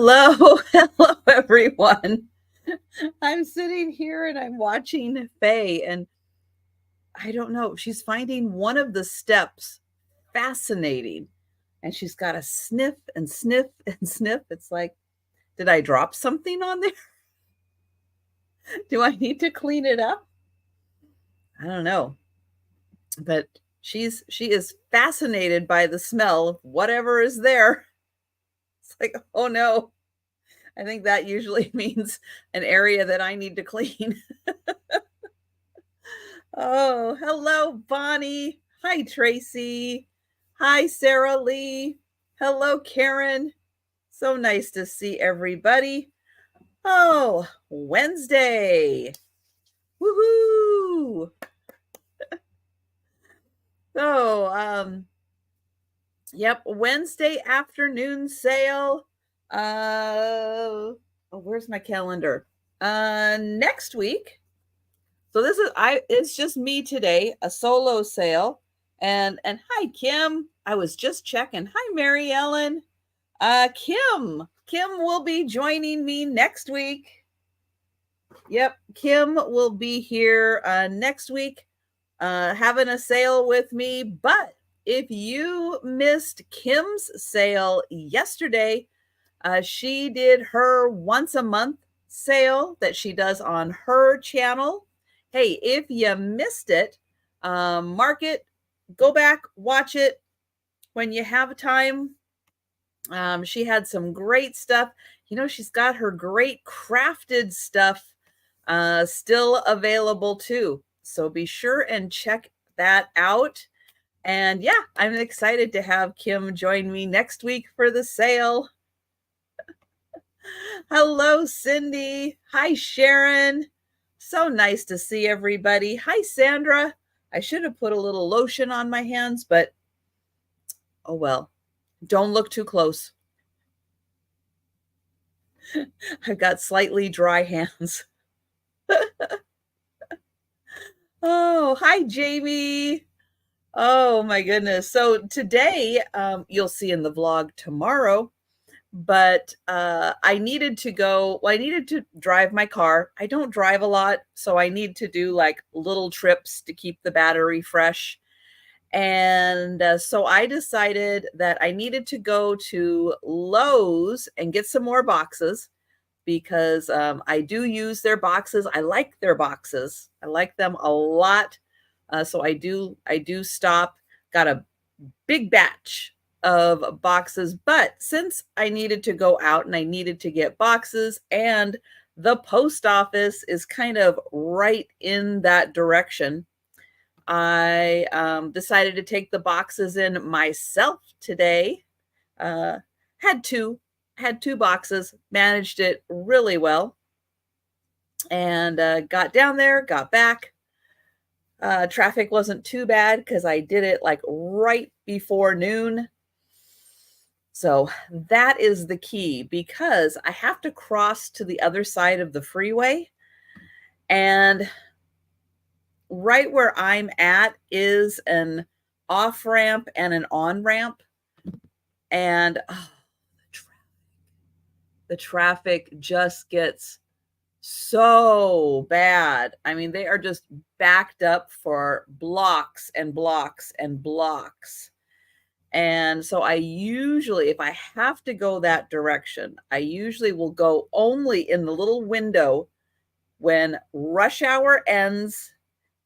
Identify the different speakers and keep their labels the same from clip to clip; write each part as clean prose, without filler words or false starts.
Speaker 1: Hello, hello everyone. I'm sitting here and I'm watching Faye, and I don't know, she's finding one of the steps fascinating. And she's got to sniff and sniff and sniff. It's like, did I drop something on there? Do I need to clean it up? I don't know. But she is fascinated by the smell of whatever is there. It's like, oh no. I think that usually means an area that I need to clean. Oh, hello, Bonnie. Hi, Tracy. Hi, Sarah Lee. Hello, Karen. So nice to see everybody. Oh, Wednesday. Woohoo. So, yep, Wednesday afternoon sale. Oh, where's my calendar? Next week. So this is it's just me today, a solo sale. And hi Kim. I was just checking. Hi Mary Ellen. Kim will be joining me next week. Yep, Kim will be here next week having a sale with me. But if you missed Kim's sale yesterday, she did her once a month sale that she does on her channel. Hey, if you missed it, mark it, go back, watch it when you have time. She had some great stuff. You know, she's got her great crafted stuff still available too. So be sure and check that out. And yeah, I'm excited to have Kim join me next week for the sale. Hello, Cindy. Hi, Sharon. So nice to see everybody. Hi, Sandra. I should have put a little lotion on my hands, but oh well. Don't look too close. I've got slightly dry hands. Oh, hi, Jamie. Oh, my goodness. So today, you'll see in the vlog tomorrow, but I needed to drive my car. I don't drive a lot, so I need to do like little trips to keep the battery fresh. And so I decided that I needed to go to Lowe's and get some more boxes because I do use their boxes. I like their boxes. I like them a lot. So I do stop. Got a big batch of boxes, but since I needed to go out and I needed to get boxes, and the post office is kind of right in that direction, I decided to take the boxes in myself today. Had two boxes, managed it really well, and got down there, got back. Traffic wasn't too bad because I did it like right before noon. So that is the key, because I have to cross to the other side of the freeway, and right where I'm at is an off ramp and an on ramp. And oh, the traffic just gets so bad. I mean, they are just backed up for blocks and blocks and blocks. And so I usually, if I have to go that direction, I usually will go only in the little window when rush hour ends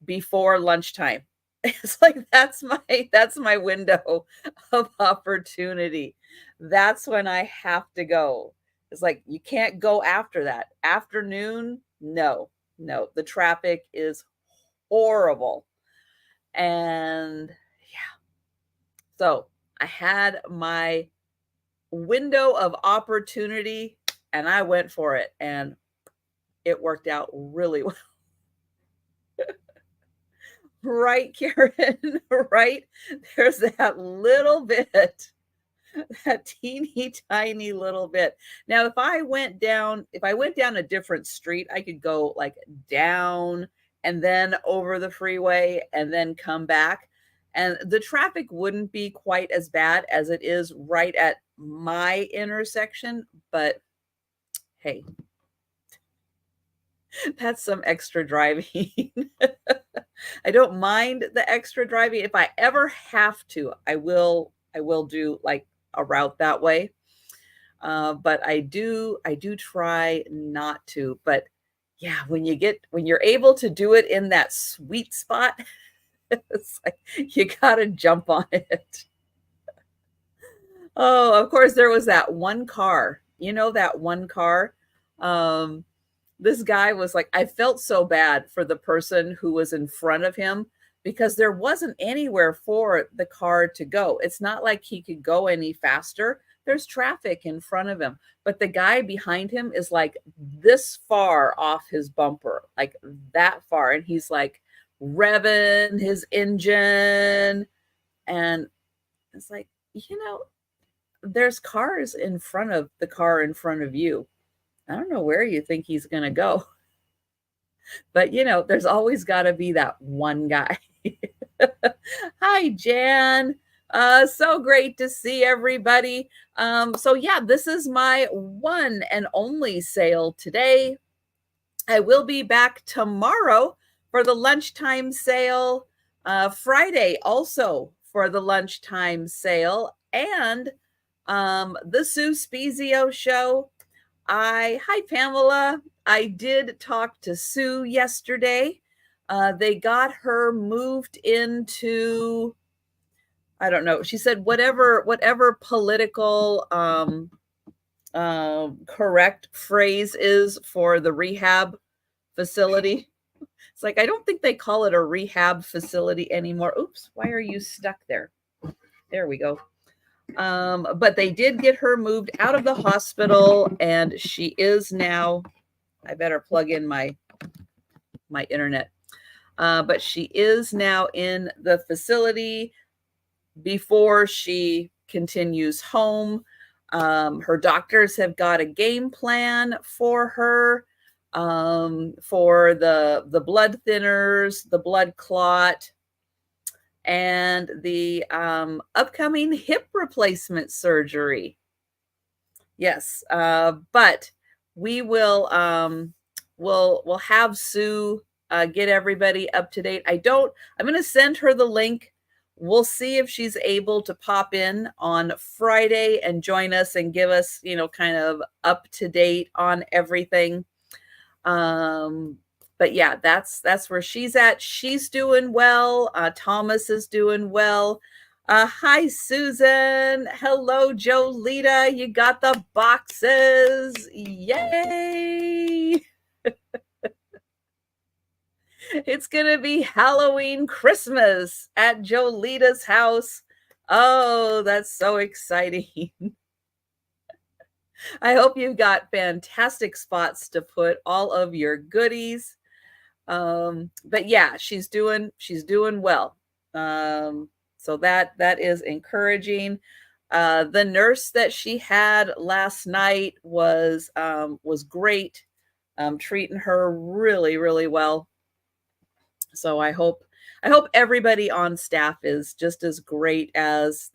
Speaker 1: before lunchtime. It's like that's my window of opportunity. That's when I have to go. It's like you can't go after that. Afternoon, no. The traffic is horrible. And yeah. So I had my window of opportunity and I went for it, and it worked out really well. Right, Karen, right? There's that little bit, that teeny tiny little bit. Now, if I went down a different street, I could go like down and then over the freeway and then come back. And the traffic wouldn't be quite as bad as it is right at my intersection. But Hey, that's some extra driving. I don't mind the extra driving. If I ever have to, I will do like a route that way. But I do try not to. But yeah, when you're able to do it in that sweet spot, it's like you gotta jump on it. Oh, of course, there was that one car. You know, that one car. Um, this guy was like, I felt so bad for the person who was in front of him because there wasn't anywhere for the car to go. It's not like he could go any faster. There's traffic in front of him, but the guy behind him is like this far off his bumper, like that far. And he's like revving his engine. And it's like, there's cars in front of the car in front of you. I don't know where you think he's going to go, but there's always got to be that one guy. Hi, Jan. So great to see everybody. So yeah, this is my one and only sale today. I will be back tomorrow for the lunchtime sale, Friday also for the lunchtime sale, and the Sue Spezio show. Hi, Pamela. I did talk to Sue yesterday. They got her moved into, I don't know. She said whatever political correct phrase is for the rehab facility. It's like, I don't think they call it a rehab facility anymore. Oops, why are you stuck there? There we go. But they did get her moved out of the hospital, and she is now, I better plug in my internet. But she is now in the facility before she continues home. Her doctors have got a game plan for her, for the blood thinners, the blood clot, and the upcoming hip replacement surgery. Yes, but we will we'll have Sue get everybody up to date. I'm going to send her the link. We'll see if she's able to pop in on Friday and join us and give us, kind of up to date on everything. But yeah, that's where she's at. She's doing well. Thomas is doing well. Hi, Susan. Hello, Jolita. You got the boxes. Yay. It's going to be Halloween Christmas at Jolita's house. Oh, that's so exciting. I hope you've got fantastic spots to put all of your goodies. But yeah, she's doing well. So that is encouraging. The nurse that she had last night was great, treating her really, really well. So I hope everybody on staff is just as great as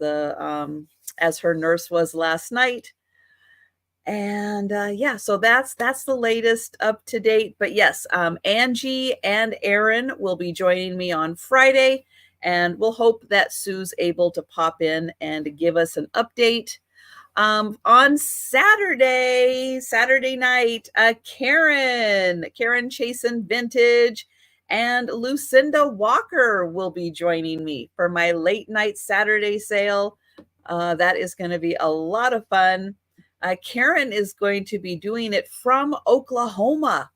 Speaker 1: as her nurse was last night. And yeah, so that's the latest up to date. But yes, Angie and Aaron will be joining me on Friday, and we'll hope that Sue's able to pop in and give us an update. On Saturday night, Karen Chasen Vintage and Lucinda Walker will be joining me for my late night Saturday sale. That is going to be a lot of fun. Karen is going to be doing it from Oklahoma.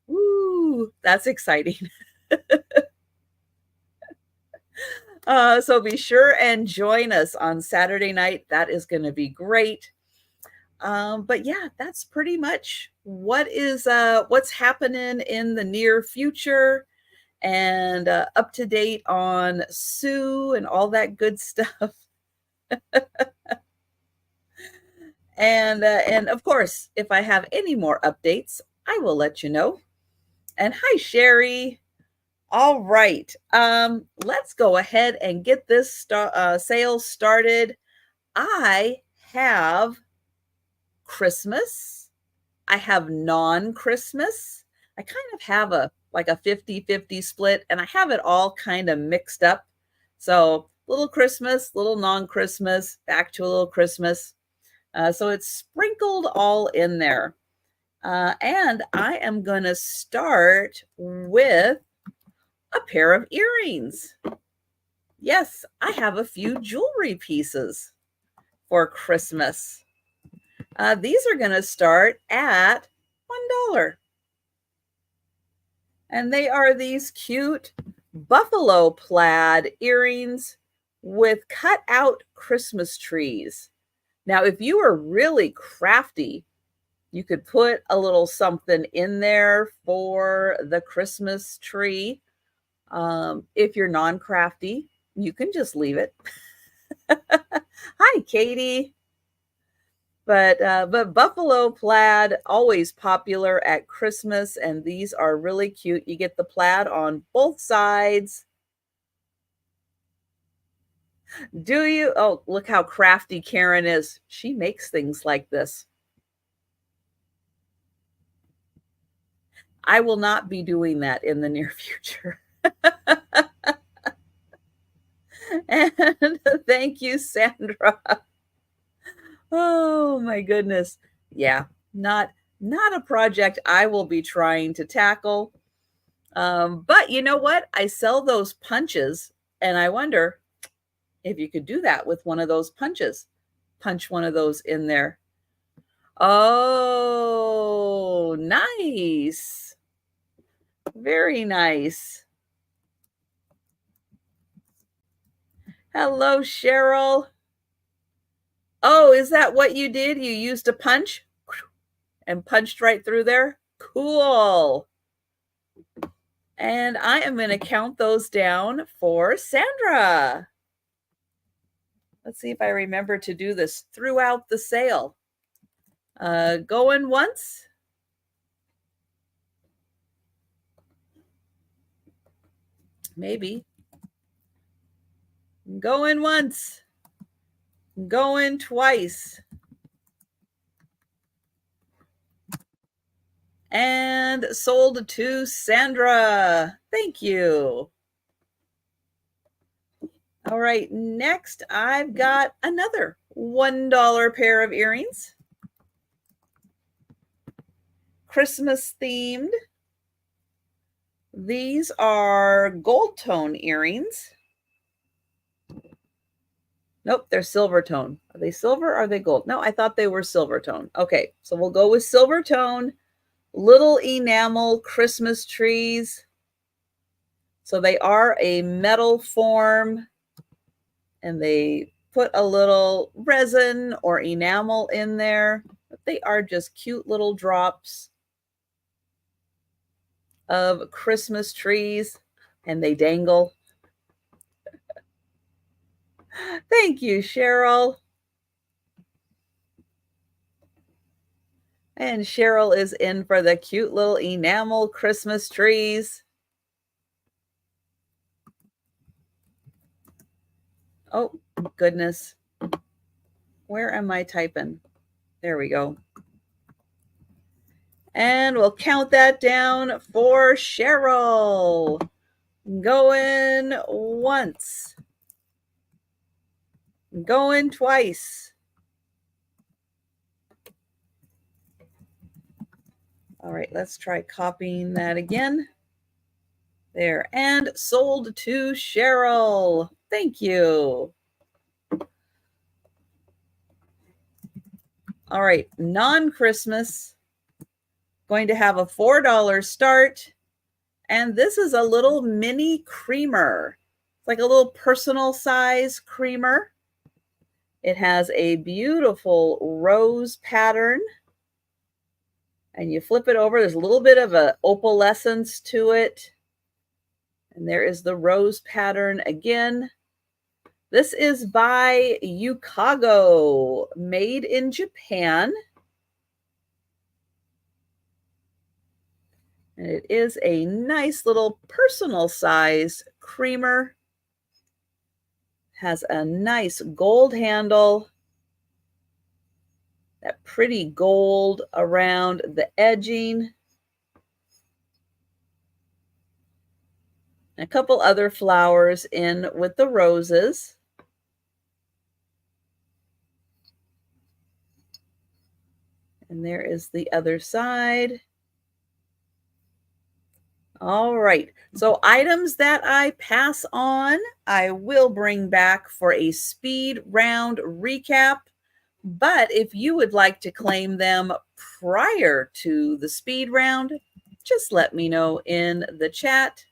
Speaker 1: Woo, that's exciting. So be sure and join us on Saturday night. That is going to be great. But yeah, that's pretty much what's happening in the near future, and up to date on Sue and all that good stuff. And of course, if I have any more updates, I will let you know. And hi, Sherry. All right. Let's go ahead and get this sale started. I have Christmas. I have non-Christmas. I kind of have a like a 50-50 split, and I have it all kind of mixed up. So little Christmas, little non-Christmas, back to a little Christmas. So it's sprinkled all in there. And I am going to start with a pair of earrings. Yes, I have a few jewelry pieces for Christmas. These are going to start at $1. And they are these cute buffalo plaid earrings with cut out Christmas trees. Now, if you are really crafty, you could put a little something in there for the Christmas tree. If you're non-crafty, you can just leave it. Hi, Katie. But buffalo plaid, always popular at Christmas, and these are really cute. You get the plaid on both sides. Do you? Oh, look how crafty Karen is. She makes things like this. I will not be doing that in the near future. And thank you, Sandra. Oh my goodness. Yeah, not a project I will be trying to tackle. But you know what? I sell those punches, and I wonder if you could do that with one of those punches. Punch one of those in there. Oh, nice. Very nice. Hello, Cheryl. Oh, is that what you did? You used a punch and punched right through there? Cool. And I am going to count those down for Sandra. Let's see if I remember to do this throughout the sale. Going once. Maybe. Going once. Going twice. And sold to Sandra. Thank you. All right, next I've got another $1 pair of earrings. Christmas themed. These are gold tone earrings. Nope, they're silver tone. Are they silver or are they gold? No, I thought they were silver tone. Okay, so we'll go with silver tone. Little enamel Christmas trees. So they are a metal form, and they put a little resin or enamel in there. But they are just cute little drops of Christmas trees, and they dangle. Thank you, Cheryl. And Cheryl is in for the cute little enamel Christmas trees. Oh, goodness. Where am I typing? There we go. And we'll count that down for Cheryl. Going once. Going twice. All right, let's try copying that again. There, and sold to Cheryl. Thank you. All right, non-Christmas. Going to have a $4 start. And this is a little mini creamer. It's like a little personal size creamer. It has a beautiful rose pattern. And you flip it over. There's a little bit of a opalescence to it. And there is the rose pattern again. This is by Yukago, made in Japan. And it is a nice little personal size creamer. Has a nice gold handle. That pretty gold around the edging. A couple other flowers in with the roses. And there is the other side. All right. So items that I pass on, I will bring back for a speed round recap. But if you would like to claim them prior to the speed round, just let me know in the chat.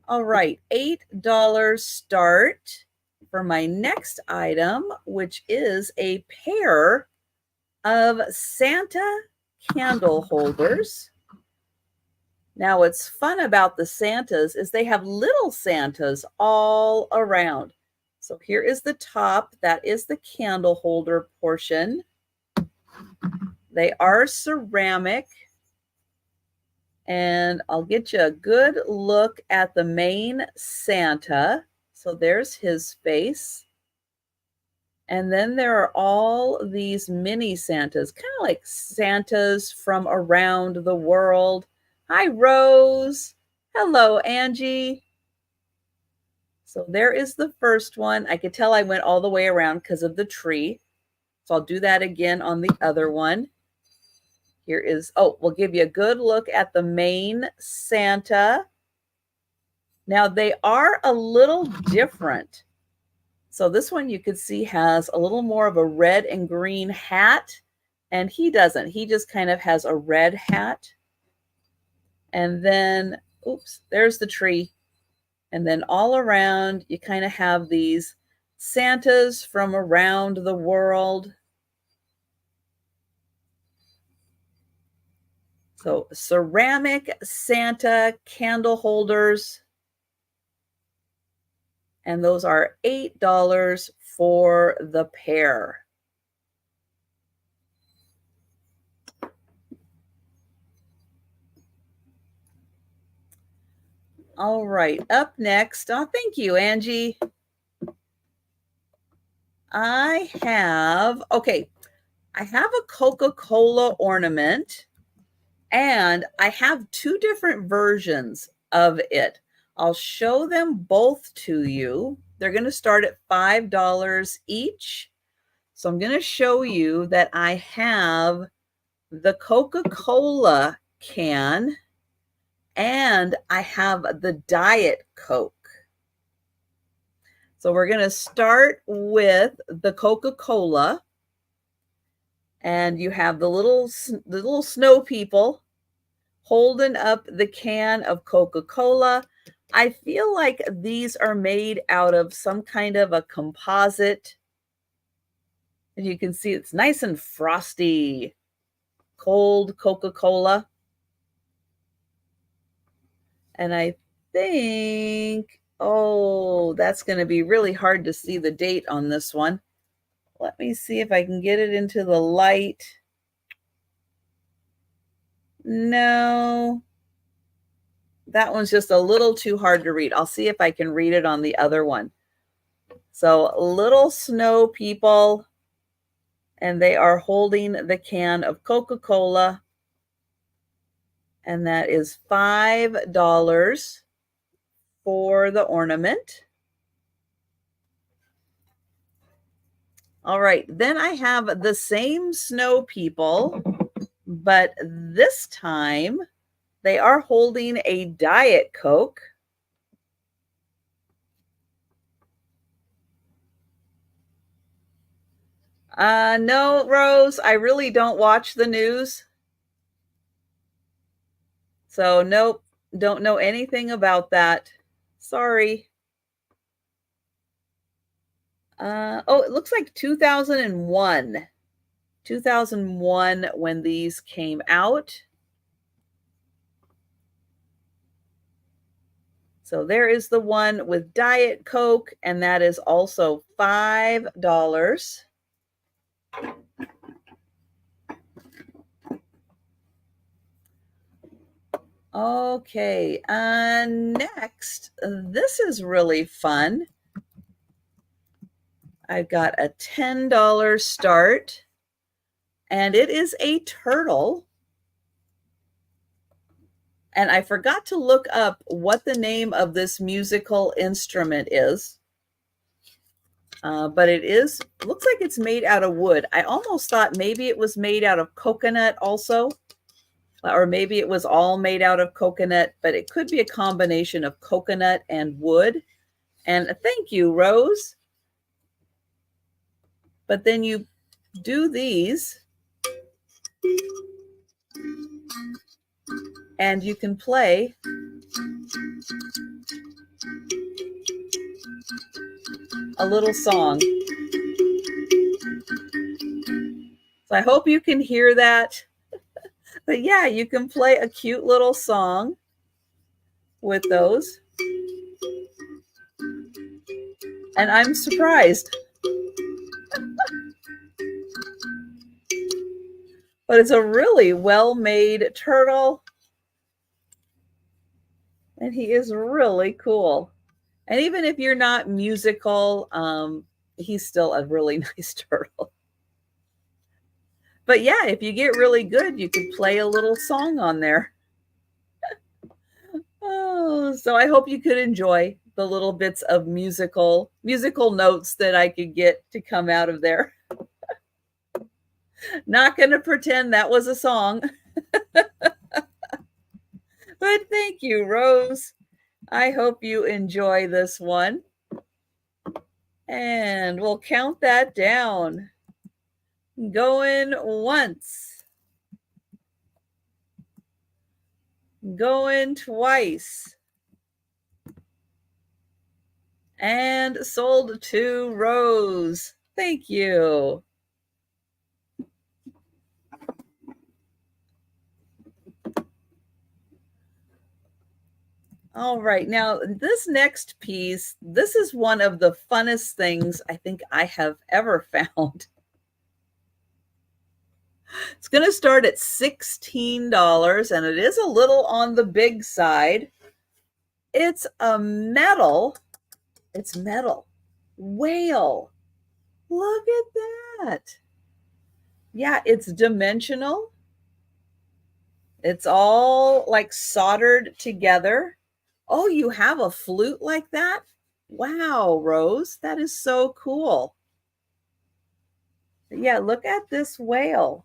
Speaker 1: All right, $8 start for my next item, which is a pair of Santa candle holders. Now, what's fun about the Santas is they have little Santas all around. So here is the top. That is the candle holder portion. They are ceramic. And I'll get you a good look at the main Santa. So there's his face. And then there are all these mini Santas, kind of like Santas from around the world. Hi, Rose. Hello, Angie. So there is the first one. I could tell I went all the way around because of the tree. So I'll do that again on the other one. Here is, oh, we'll give you a good look at the main Santa. Now they are a little different. So this one you could see has a little more of a red and green hat, and he doesn't. He just kind of has a red hat. And then, oops, there's the tree. And then all around, you kind of have these Santas from around the world. So ceramic Santa candle holders. And those are $8 for the pair. All right, up next, oh, thank you, Angie. I have a Coca-Cola ornament, and I have two different versions of it. I'll show them both to you. They're going to start at $5 each. So I'm going to show you that I have the Coca-Cola can, and I have the Diet Coke. So we're going to start with the Coca-Cola, and you have the little snow people holding up the can of Coca-Cola. I feel like these are made out of some kind of a composite. And you can see it's nice and frosty, cold Coca-Cola. And I think, oh, that's going to be really hard to see the date on this one. Let me see if I can get it into the light. No, that one's just a little too hard to read. I'll see if I can read it on the other one. So little snow people, and they are holding the can of Coca-Cola. And that is $5 for the ornament. All right, then I have the same snow people, but this time they are holding a Diet Coke. No, Rose, I really don't watch the news. So nope, don't know anything about that. Sorry. Oh, it looks like 2001. 2001 when these came out. So there is the one with Diet Coke, and that is also $5. Okay, next, this is really fun. I've got a $10 start. and it is a turtle. And I forgot to look up what the name of this musical instrument is. But it looks like it's made out of wood. I almost thought maybe it was made out of coconut also, or maybe it was all made out of coconut, but it could be a combination of coconut and wood. And thank you, Rose. But then you do these, and you can play a little song. So I hope you can hear that. But yeah, you can play a cute little song with those. And I'm surprised. But it's a really well-made turtle. And he is really cool. And even if you're not musical, he's still a really nice turtle. But yeah, if you get really good, you could play a little song on there. Oh, so I hope you could enjoy the little bits of musical notes that I could get to come out of there. Not going to pretend that was a song. But thank you, Rose. I hope you enjoy this one. And we'll count that down. Going once. Going twice. And sold to Rose. Thank you. All right, now this next piece, this is one of the funnest things I think I have ever found. It's going to start at $16, and it is a little on the big side. It's a metal, it's metal, whale. Look at that. Yeah, it's dimensional. It's all like soldered together. Oh, you have a flute like that? Wow, Rose, that is so cool. Yeah, look at this whale.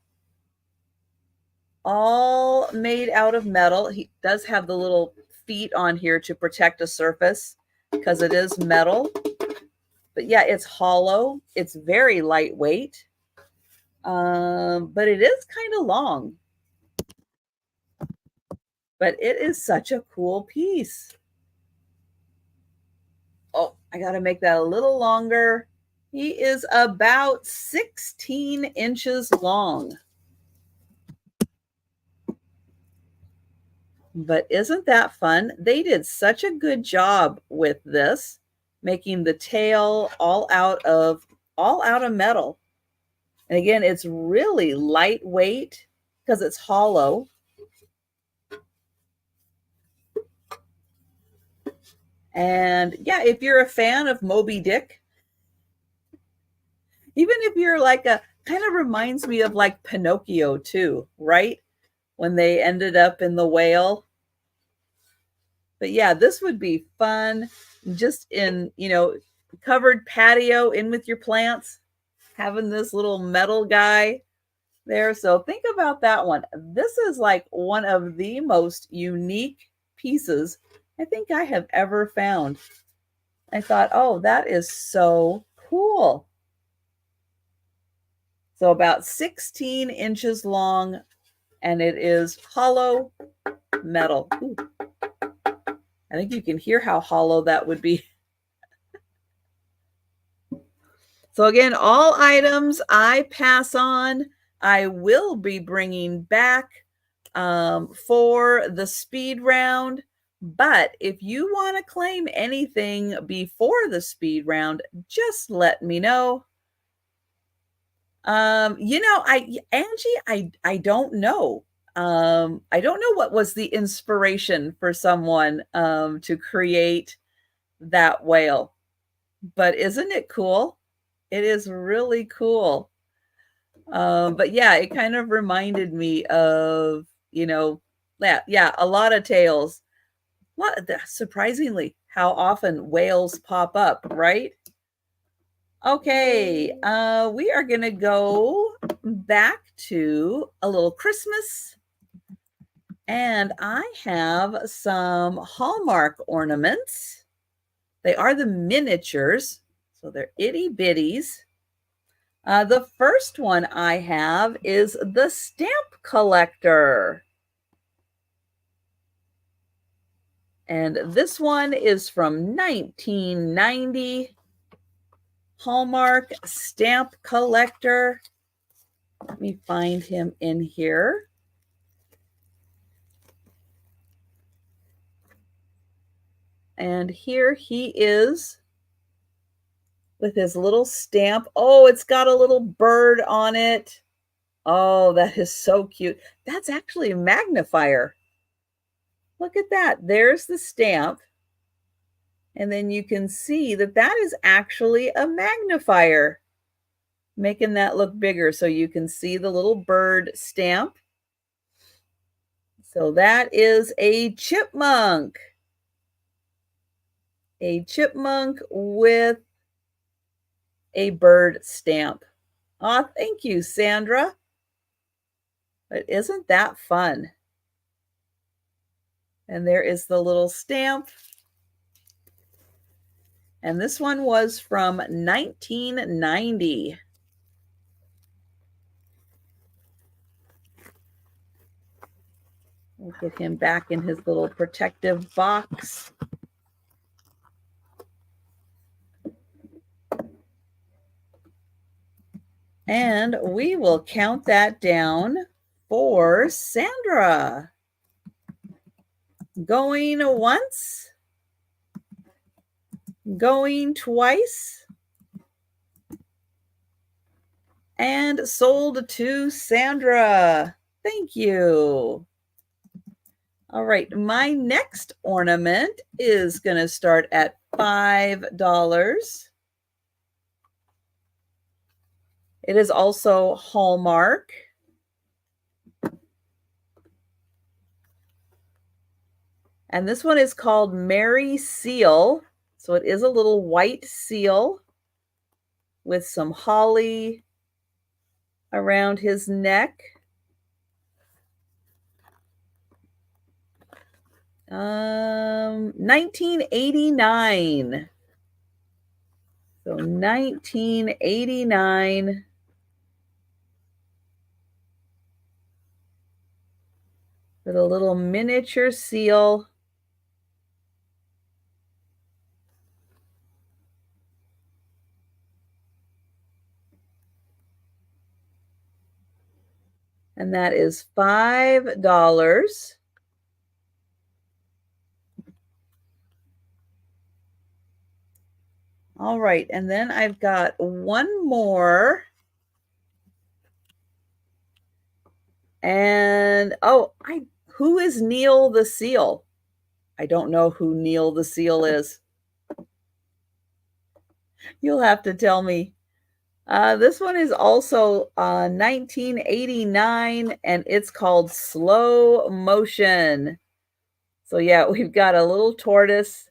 Speaker 1: All made out of metal. He does have the little feet on here to protect the surface because it is metal. But yeah, it's hollow. It's very lightweight. But it is kind of long. But it is such a cool piece. Oh, I got to make that a little longer. He is about 16 inches long. But isn't that fun? They did such a good job with this, making the tail all out of metal. And again, it's really lightweight because it's hollow. And yeah, if you're a fan of Moby Dick, even if you're like kind of reminds me of like Pinocchio too, right? When they ended up in the whale. But yeah, this would be fun just in, covered patio in with your plants, having this little metal guy there. So think about that one. This is like one of the most unique pieces I think I have ever found. I thought, oh, that is so cool. So about 16 inches long, and it is hollow metal. Ooh. I think you can hear how hollow that would be. So again, all items I pass on, I will be bringing back for the speed round. But if you want to claim anything before the speed round, just let me know. I don't know. I don't know what was the inspiration for someone to create that whale, but isn't it cool? It is really cool. But yeah, it kind of reminded me of, yeah, a lot of tales. Surprisingly, how often whales pop up, right? Okay, we are going to go back to a little Christmas. And I have some Hallmark ornaments. They are the miniatures, so they're itty bitties. The first one I have is the stamp collector. And this one is from 1990. Hallmark stamp collector. Let me find him in here. And here he is with his little stamp. Oh, it's got a little bird on it. Oh, that is so cute. That's actually a magnifier. Look at that. There's the stamp. And then you can see that that is actually a magnifier, making that look bigger so you can see the little bird stamp. So that is a chipmunk. A chipmunk with a bird stamp. Aw, thank you, Sandra. But isn't that fun? And there is the little stamp. And this one was from 1990. We'll get him back in his little protective box. And we will count that down for Sandra. Going once, going twice, and sold to Sandra. Thank you. All right, my next ornament is going to start at $5. It is also Hallmark. And this one is called Mary Seal. So it is a little white seal with some holly around his neck. 1989. So 1989. With a little miniature seal. And that is $5. All right, and then I've got one more. And who is Neil the Seal? I don't know who Neil the Seal is. You'll have to tell me. This one is also 1989, and it's called Slow Motion. So yeah, we've got a little tortoise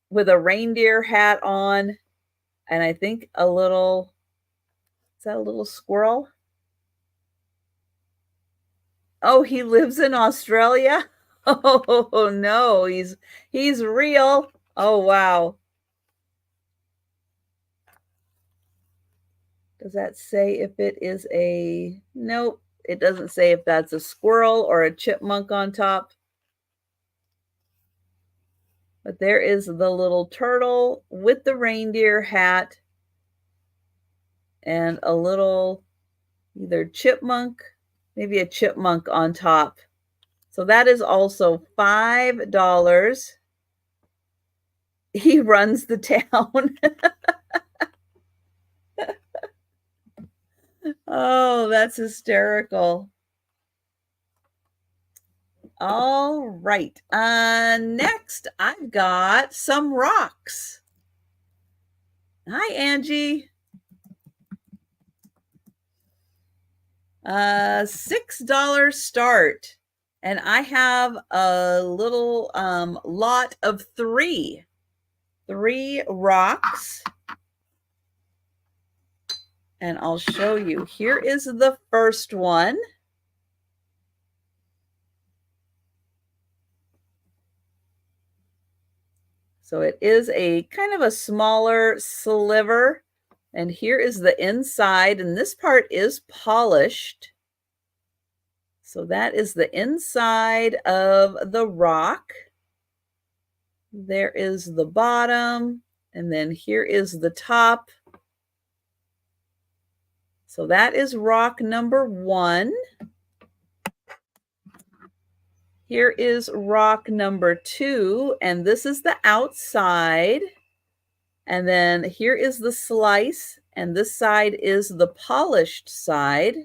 Speaker 1: with a reindeer hat on, and I think is that a little squirrel? Oh, he lives in Australia? Oh no, he's real. Oh wow. Does that say if it is nope, it doesn't say if that's a squirrel or a chipmunk on top. But there is the little turtle with the reindeer hat and a little either chipmunk, maybe a chipmunk on top. So that is also $5. He runs the town. Oh, that's hysterical. All right. Next, I've got some rocks. Hi, Angie. $6 start. And I have a little lot of three rocks. And I'll show you. Here is the first one. So it is a kind of a smaller sliver. And here is the inside, and this part is polished. So that is the inside of the rock. There is the bottom, and then here is the top. So that is rock number 1. Here is rock number 2, and this is the outside. And then here is the slice, and this side is the polished side.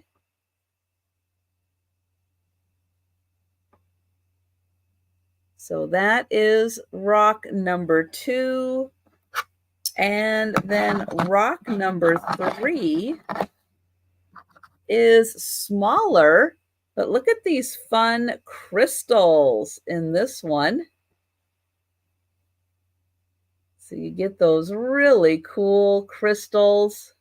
Speaker 1: So that is rock number 2. And then rock number 3 is smaller, but look at these fun crystals in this one. So you get those really cool crystals.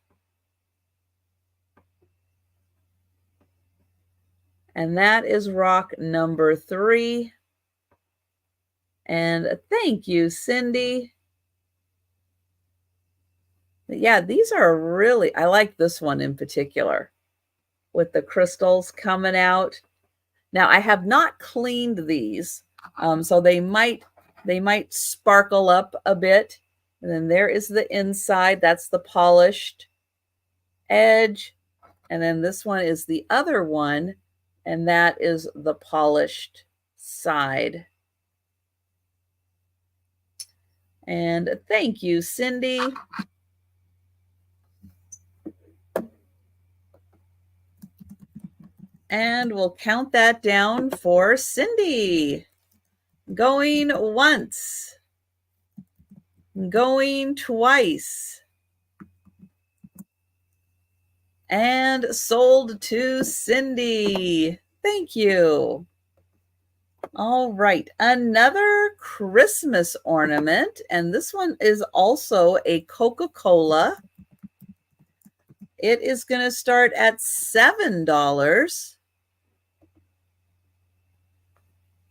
Speaker 1: And that is rock number 3. And thank you, Cindy. Yeah, these are really, I like this one in particular with the crystals coming out. Now, I have not cleaned these, so they might sparkle up a bit. And then there is the inside. That's the polished edge. And then this one is the other one, and that is the polished side. And thank you, Cindy. And we'll count that down for Cindy. Going once. Going twice. And sold to Cindy. Thank you. All right, another Christmas ornament, and this one is also a Coca-Cola. It is going to start at $7.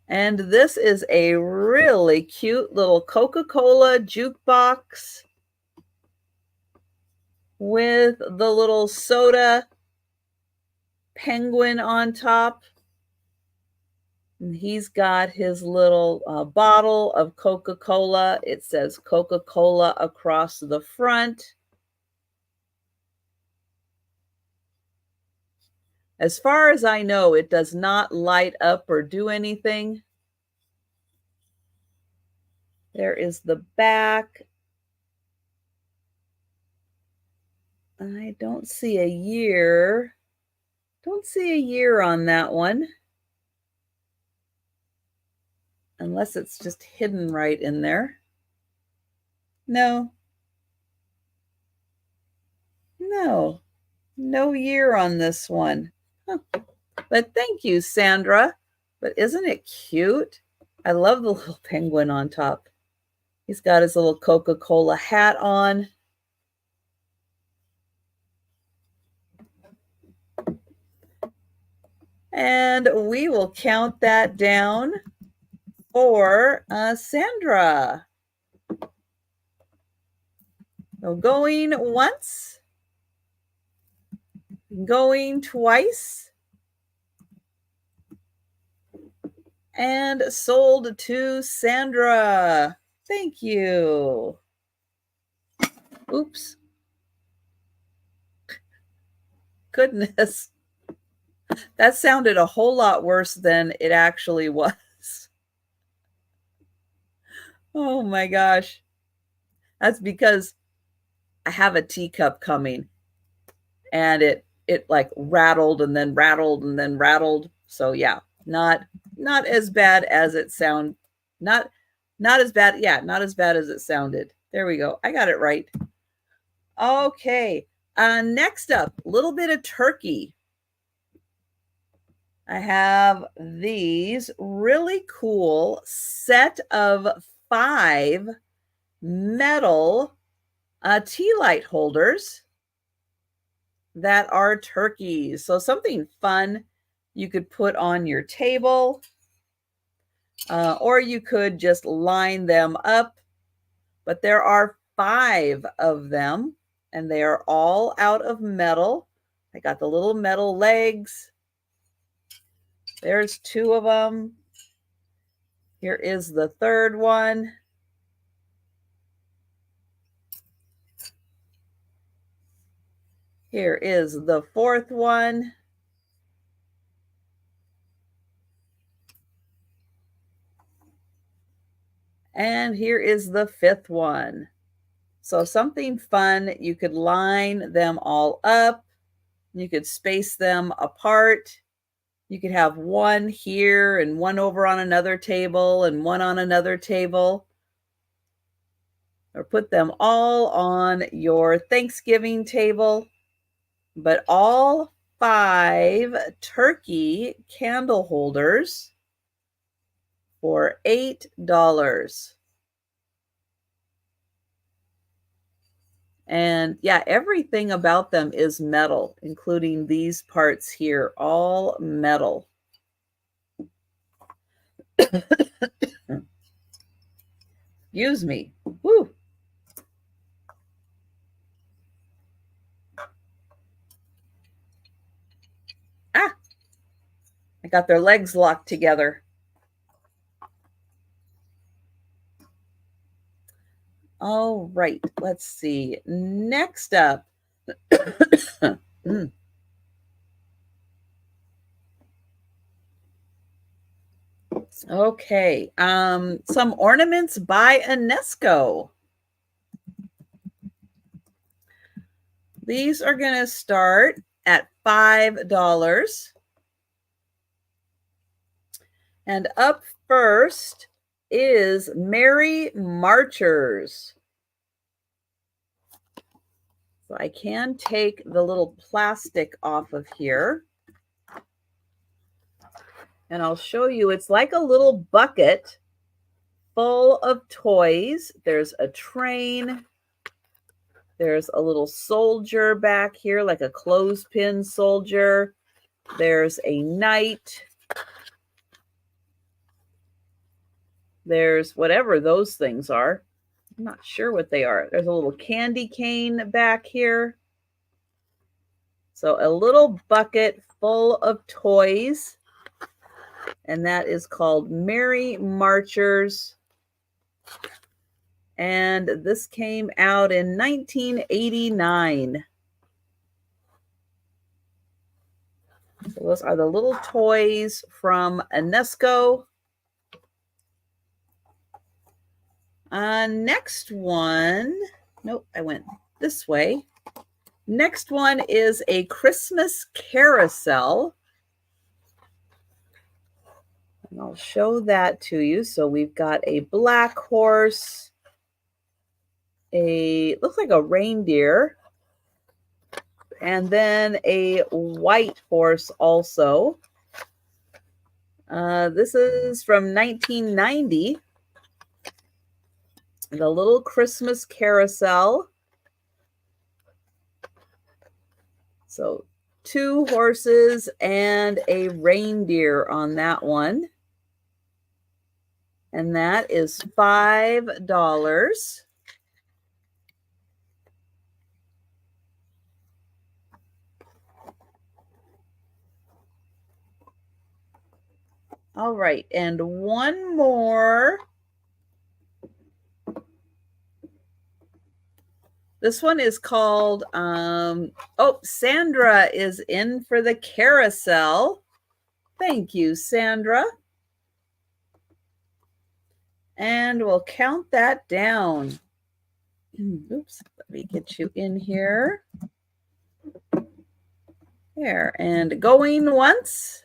Speaker 1: And this is a really cute little Coca-Cola jukebox with the little soda penguin on top. And he's got his little bottle of Coca-Cola. It says Coca-Cola across the front. As far as I know, it does not light up or do anything. There is the back. I don't see a year. Don't see a year on that one. Unless it's just hidden right in there. No. No. No year on this one. Huh. But thank you, Sandra. But isn't it cute? I love the little penguin on top. He's got his little Coca-Cola hat on. And we will count that down for Sandra. So going once, going twice, and sold to Sandra. Thank you. Oops. Goodness. That sounded a whole lot worse than it actually was. Oh my gosh. That's because I have a teacup coming and it like rattled and then rattled and then rattled. So yeah, not as bad as it sound. Not as bad. Yeah, not as bad as it sounded. There we go. I got it right. Okay. Next up, a little bit of turkey. I have these really cool set of 5 metal tea light holders that are turkeys. So something fun you could put on your table, or you could just line them up. But there are 5 of them, and they are all out of metal. I got the little metal legs. There's 2 of them. Here is the 3rd one. Here is the 4th one. And here is the 5th one. So something fun, you could line them all up. You could space them apart. You could have one here and one over on another table and one on another table. Or put them all on your Thanksgiving table. But all 5 turkey candle holders for $8. And yeah, everything about them is metal, including these parts here, all metal. Excuse me. Woo. Ah, I got their legs locked together. All right, let's see. Next up. Okay, some ornaments by UNESCO. These are going to start at $5. And up first is Merry Marchers. So I can take the little plastic off of here. And I'll show you, it's like a little bucket full of toys. There's a train. There's a little soldier back here, like a clothespin soldier. There's a knight. There's whatever those things are. I'm not sure what they are. There's a little candy cane back here. So a little bucket full of toys. And that is called Merry Marchers. And this came out in 1989. So those are the little toys from UNESCO. Next one, nope, I went this way. Next one is a Christmas carousel. And I'll show that to you. So we've got a black horse, looks like a reindeer, and then a white horse also. This is from 1990. The little Christmas carousel. So 2 horses and a reindeer on that one. And that is $5. All right, and one more. This one is called, Sandra is in for the carousel. Thank you, Sandra. And we'll count that down. Oops, let me get you in here. There, and going once.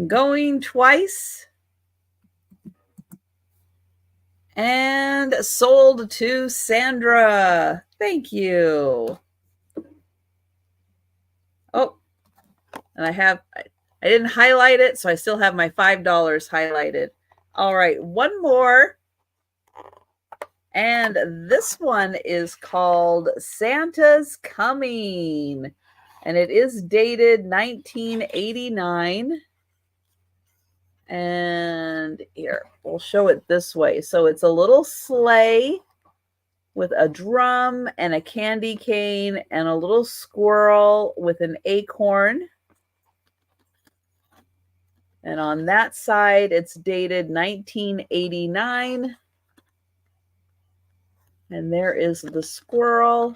Speaker 1: Going twice. And sold to Sandra. Thank you. Oh, And I didn't highlight it, so I still have my $5 highlighted. All right, one more. And this one is called Santa's Coming. And it is dated 1989. And here, we'll show it this way. So it's a little sleigh with a drum and a candy cane and a little squirrel with an acorn. And on that side, it's dated 1989. And there is the squirrel.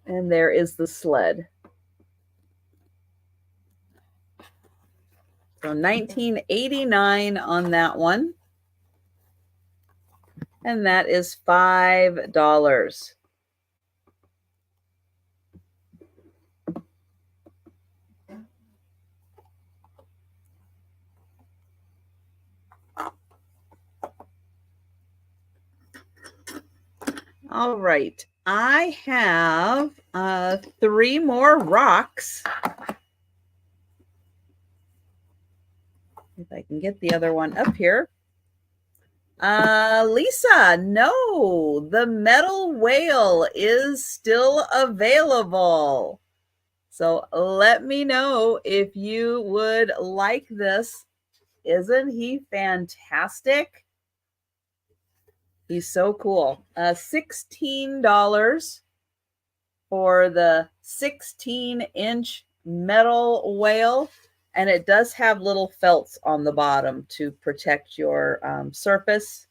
Speaker 1: And there is the sled. So 1989 on that one. And that is $5. All right. I have 3 more rocks. If I can get the other one up here. Lisa, no, the metal whale is still available. So let me know if you would like this. Isn't he fantastic? He's so cool. $16 for the 16-inch metal whale. And it does have little felts on the bottom to protect your surface.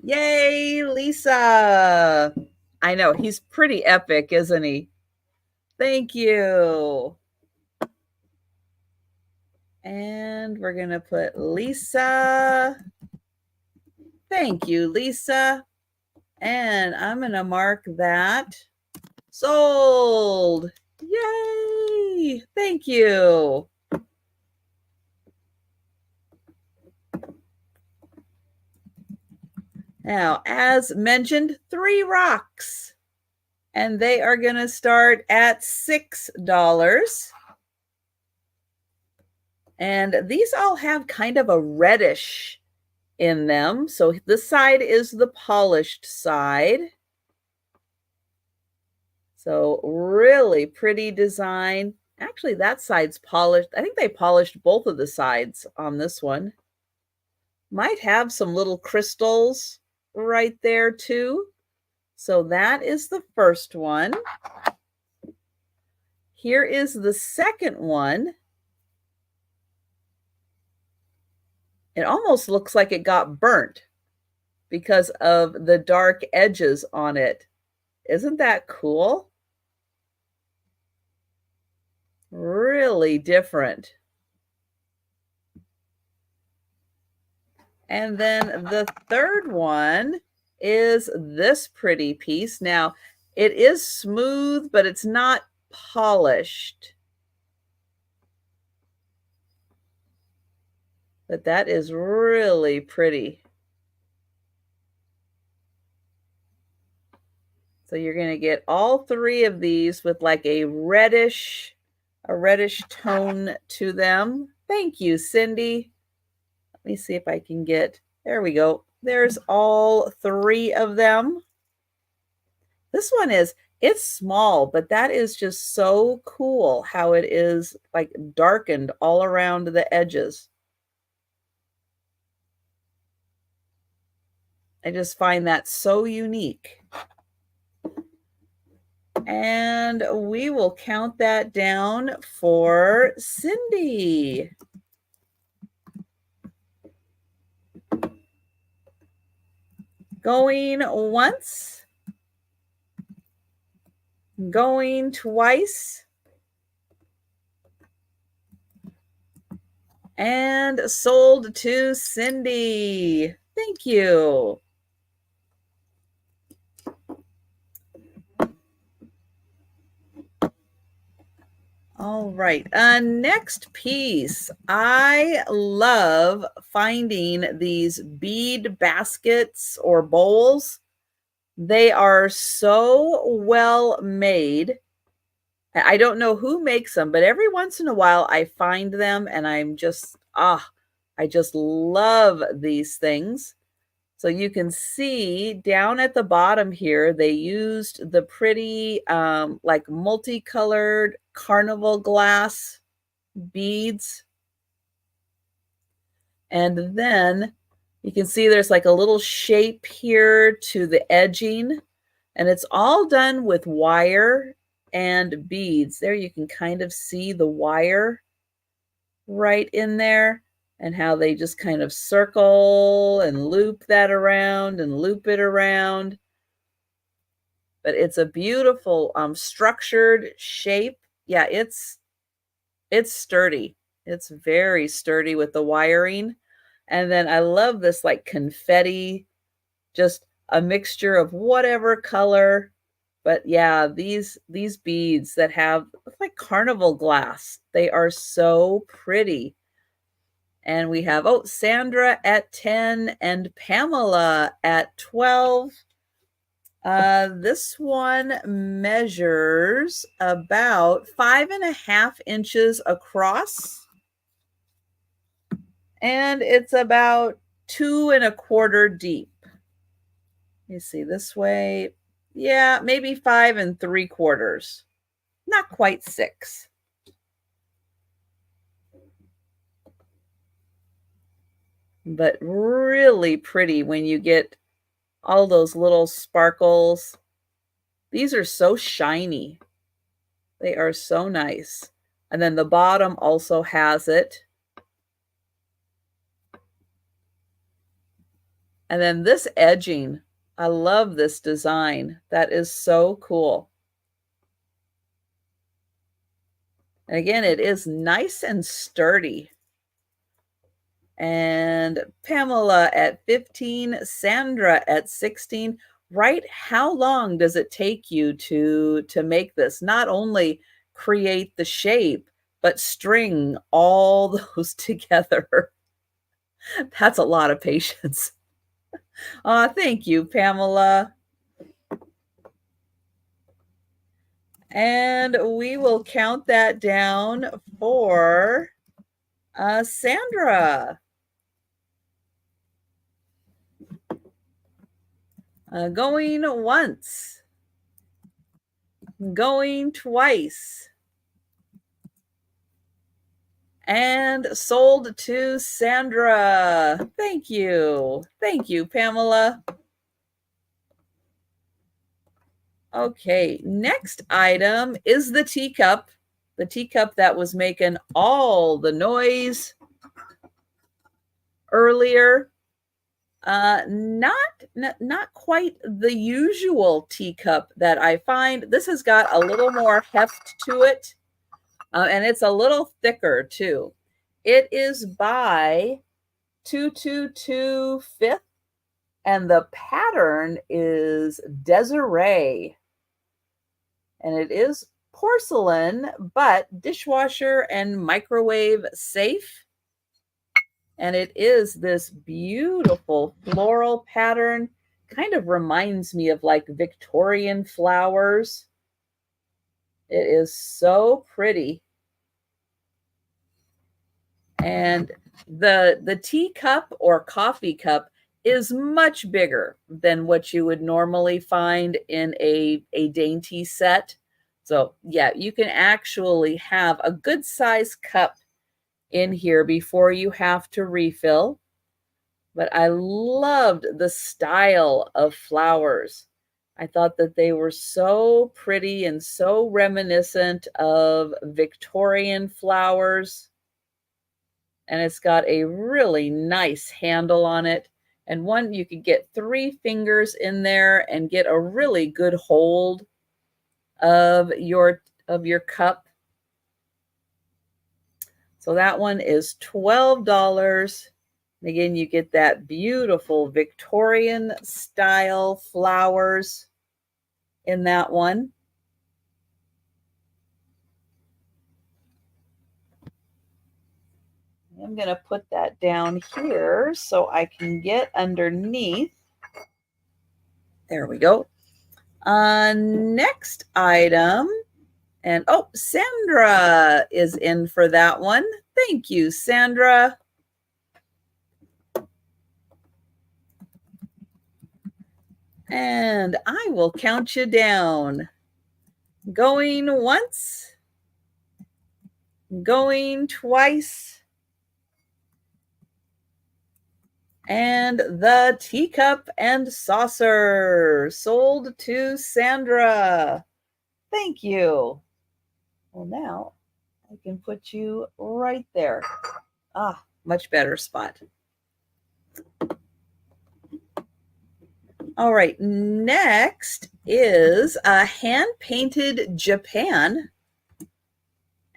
Speaker 1: Yay, Lisa. I know, he's pretty epic, isn't he? Thank you. And we're going to put Lisa. Thank you, Lisa. And I'm going to mark that sold. Yay! Thank you. Now, as mentioned, 3 rocks. And they are going to start at $6. And these all have kind of a reddish in them. So this side is the polished side. So really pretty design. Actually, that side's polished. I think they polished both of the sides on this one. Might have some little crystals right there too. So that is the first one. Here is the second one. It almost looks like it got burnt because of the dark edges on it. Isn't that cool? Really different. And then the third one is this pretty piece. Now, it is smooth, but it's not polished. But that is really pretty. So you're going to get all 3 of these with like a reddish tone to them. Thank you, Cindy. Let me see if I can get, there we go. There's all 3 of them. This one it's small, but that is just so cool how it is like darkened all around the edges. I just find that so unique. And we will count that down for Cindy. Going once, going twice, and sold to Cindy. Thank you. All right. Next piece. I love finding these bead baskets or bowls. They are so well made. I don't know who makes them, but every once in a while I find them and I'm just, I just love these things. So you can see down at the bottom here, they used the pretty like multicolored carnival glass beads. And then you can see there's like a little shape here to the edging, and it's all done with wire and beads. There you can kind of see the wire right in there and how they just kind of circle and loop that around and loop it around. But it's a beautiful structured shape. Yeah, it's sturdy. It's very sturdy with the wiring. And then I love this like confetti, just a mixture of whatever color. But yeah, these beads that have like carnival glass, they are so pretty. And we have, oh, Sandra at 10 and Pamela at 12. This one measures about 5.5 inches across, and it's about 2.25 deep. You see this way, yeah, maybe 5.75, not quite 6. But really pretty when you get all those little sparkles. These are so shiny. They are so nice. And then the bottom also has it. And then this edging, I love this design. That is so cool. And again, it is nice and sturdy. And Pamela at 15, Sandra at 16. Right, how long does it take you to make this? Not only create the shape, but string all those together. That's a lot of patience. Thank you, Pamela. And we will count that down for Sandra. Going once. Going twice. And sold to Sandra. Thank you. Thank you, Pamela. Okay, next item is the teacup. The teacup that was making all the noise earlier. Not quite the usual teacup that I find. This has got a little more heft to it, and it's a little thicker too. It is by 222 Fifth, and the pattern is Desiree, and it is porcelain, but dishwasher and microwave safe. And it is this beautiful floral pattern. Kind of reminds me of like Victorian flowers. It is so pretty. And the teacup or coffee cup is much bigger than what you would normally find in a dainty set. So yeah, you can actually have a good size cup in here before you have to refill. But I loved the style of flowers. I thought that they were so pretty and so reminiscent of Victorian flowers. And it's got a really nice handle on it. And one, you could get 3 fingers in there and get a really good hold of your cup. So that one is $12. Again, you get that beautiful Victorian style flowers in that one. I'm going to put that down here so I can get underneath. There we go. Next item. And oh, Sandra is in for that one. Thank you, Sandra. And I will count you down. Going once, going twice, and the teacup and saucer sold to Sandra. Thank you. Well, now I can put you right there. Ah, much better spot. All right, next is a hand-painted Japan.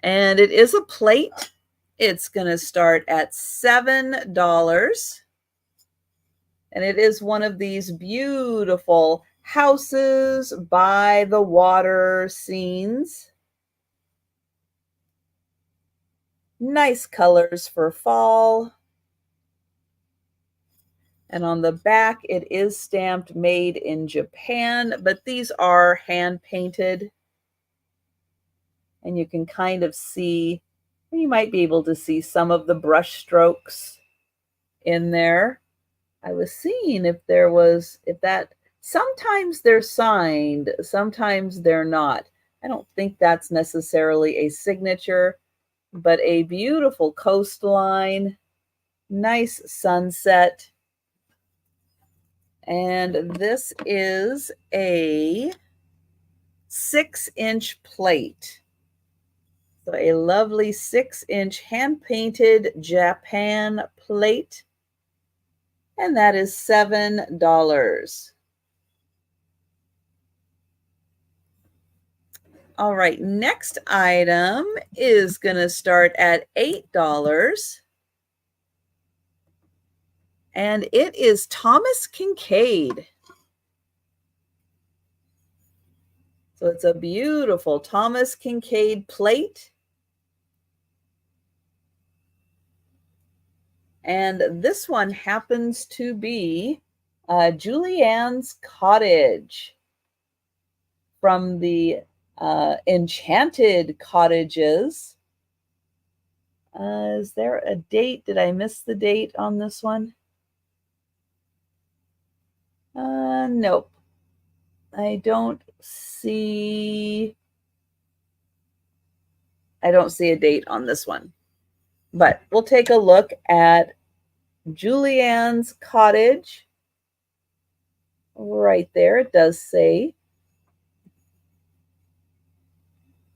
Speaker 1: And it is a plate. It's going to start at $7. And it is one of these beautiful houses by the water scenes. Nice colors for fall. And on the back, it is stamped made in Japan, but these are hand painted. And you can kind of see, you might be able to see some of the brush strokes in there. I was seeing if that, sometimes they're signed, sometimes they're not. I don't think that's necessarily a signature, but a beautiful coastline, nice sunset. And this is a 6-inch plate. So a lovely 6-inch hand-painted Japan plate. And that is $7. All right, next item is going to start at $8. And it is Thomas Kincaid. So it's a beautiful Thomas Kincaid plate. And this one happens to be Julianne's Cottage from the Enchanted Cottages. Is there a date? Did I miss the date on this one? Nope. I don't see a date on this one. But we'll take a look at Julianne's Cottage. Right there, it does say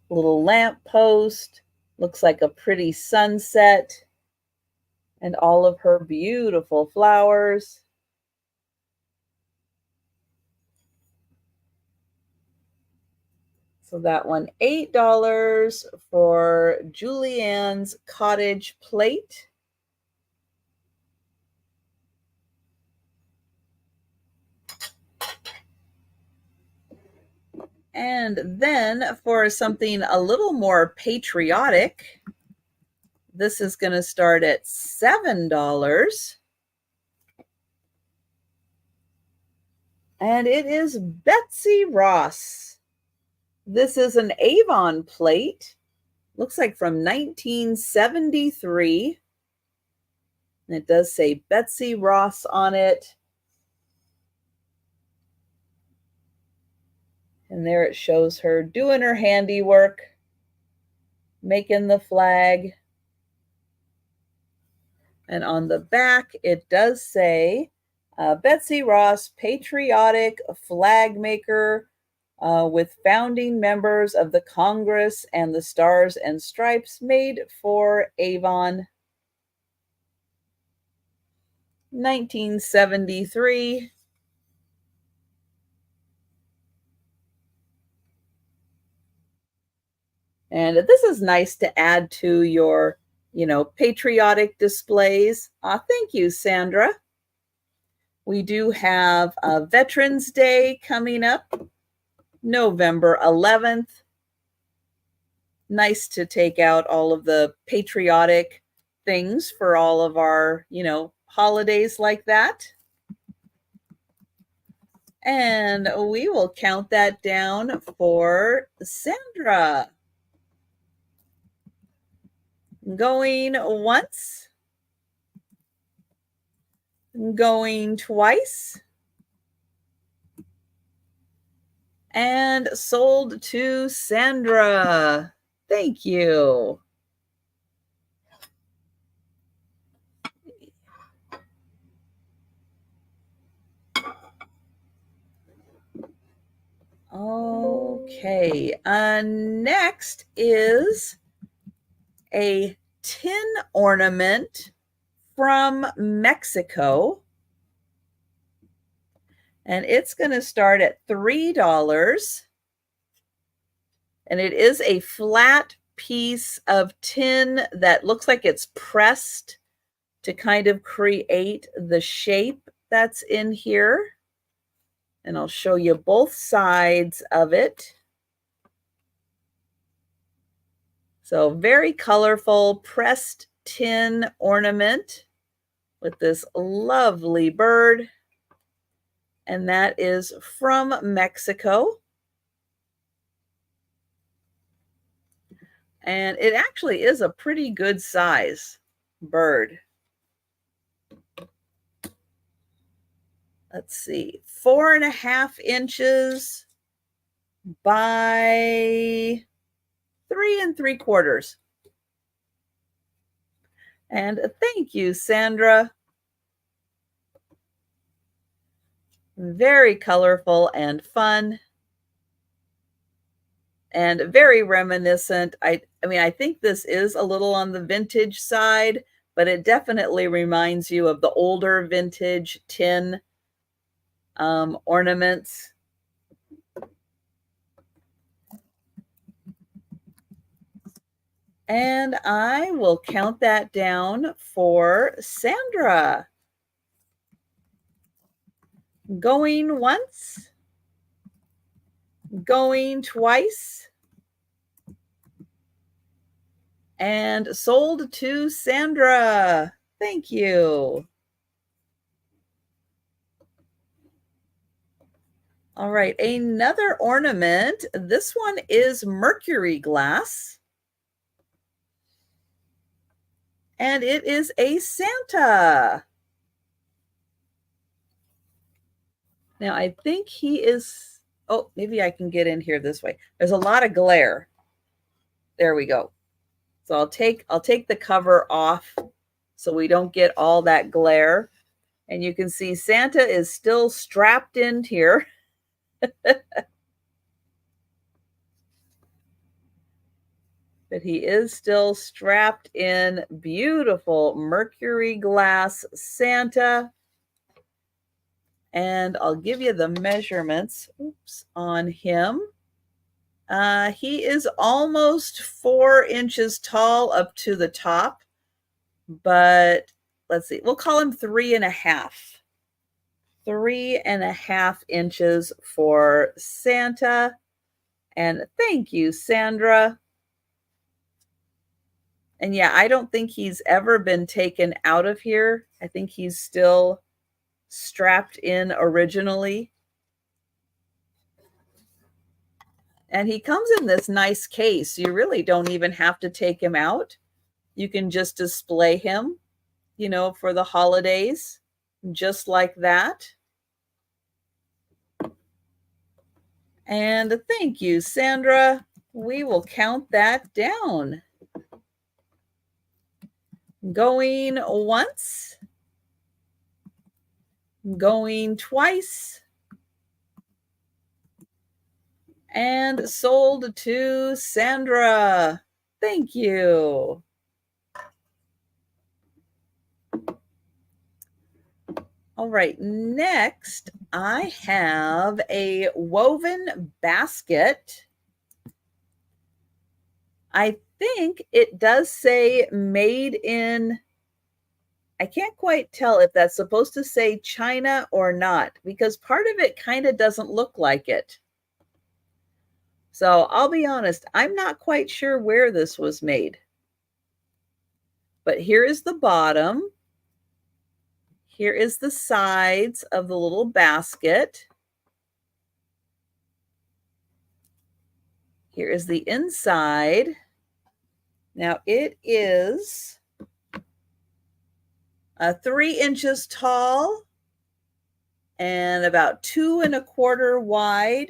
Speaker 1: little lamp post. Looks like a pretty sunset. And all of her beautiful flowers. So that one, $8 for Julianne's Cottage plate. And then for something a little more patriotic, this is going to start at $7. And it is Betsy Ross. This is an Avon plate. Looks like from 1973. And it does say Betsy Ross on it. And there it shows her doing her handiwork, making the flag. And on the back, it does say Betsy Ross, patriotic flag maker, with founding members of the Congress and the Stars and Stripes, made for Avon. 1973. And this is nice to add to your, patriotic displays. Thank you, Sandra. We do have Veterans Day coming up, November 11th. Nice to take out all of the patriotic things for all of our, holidays like that. And we will count that down for Sandra. Going once, going twice, and sold to Sandra. Thank you. Okay, next is a tin ornament from Mexico. And it's going to start at $3. And it is a flat piece of tin that looks like it's pressed to kind of create the shape that's in here. And I'll show you both sides of it. So very colorful pressed tin ornament with this lovely bird. And that is from Mexico. And it actually is a pretty good size bird. Let's see, 4.5 inches by 3 3/4. And thank you, Sandra. Very colorful and fun. And very reminiscent. I mean, I think this is a little on the vintage side, but it definitely reminds you of the older vintage tin ornaments. And I will count that down for Sandra. Going once, going twice, and sold to Sandra. Thank you. All right, another ornament. This one is mercury glass. And it is a Santa. Now, I think he is, oh, maybe I can get in here this way. There's a lot of glare. There we go. So I'll take the cover off so we don't get all that glare. And you can see Santa is still strapped in here. But he is still strapped in. Beautiful mercury glass Santa. And I'll give you the measurements on him. He is almost 4 inches tall up to the top, but let's see, we'll call him 3.5. 3.5 inches for Santa. And thank you, Sandra. And yeah, I don't think he's ever been taken out of here. I think he's still strapped in originally. And he comes in this nice case. You really don't even have to take him out. You can just display him, for the holidays, just like that. And thank you, Sandra. We will count that down. Going once, going twice, and sold to Sandra. Thank you. All right, next I have a woven basket. I think it does say made in, I can't quite tell if that's supposed to say China or not, because part of it kind of doesn't look like it. So I'll be honest, I'm not quite sure where this was made. But here is the bottom. Here is the sides of the little basket. Here is the inside. Now it is 3 inches tall and about 2¼ wide.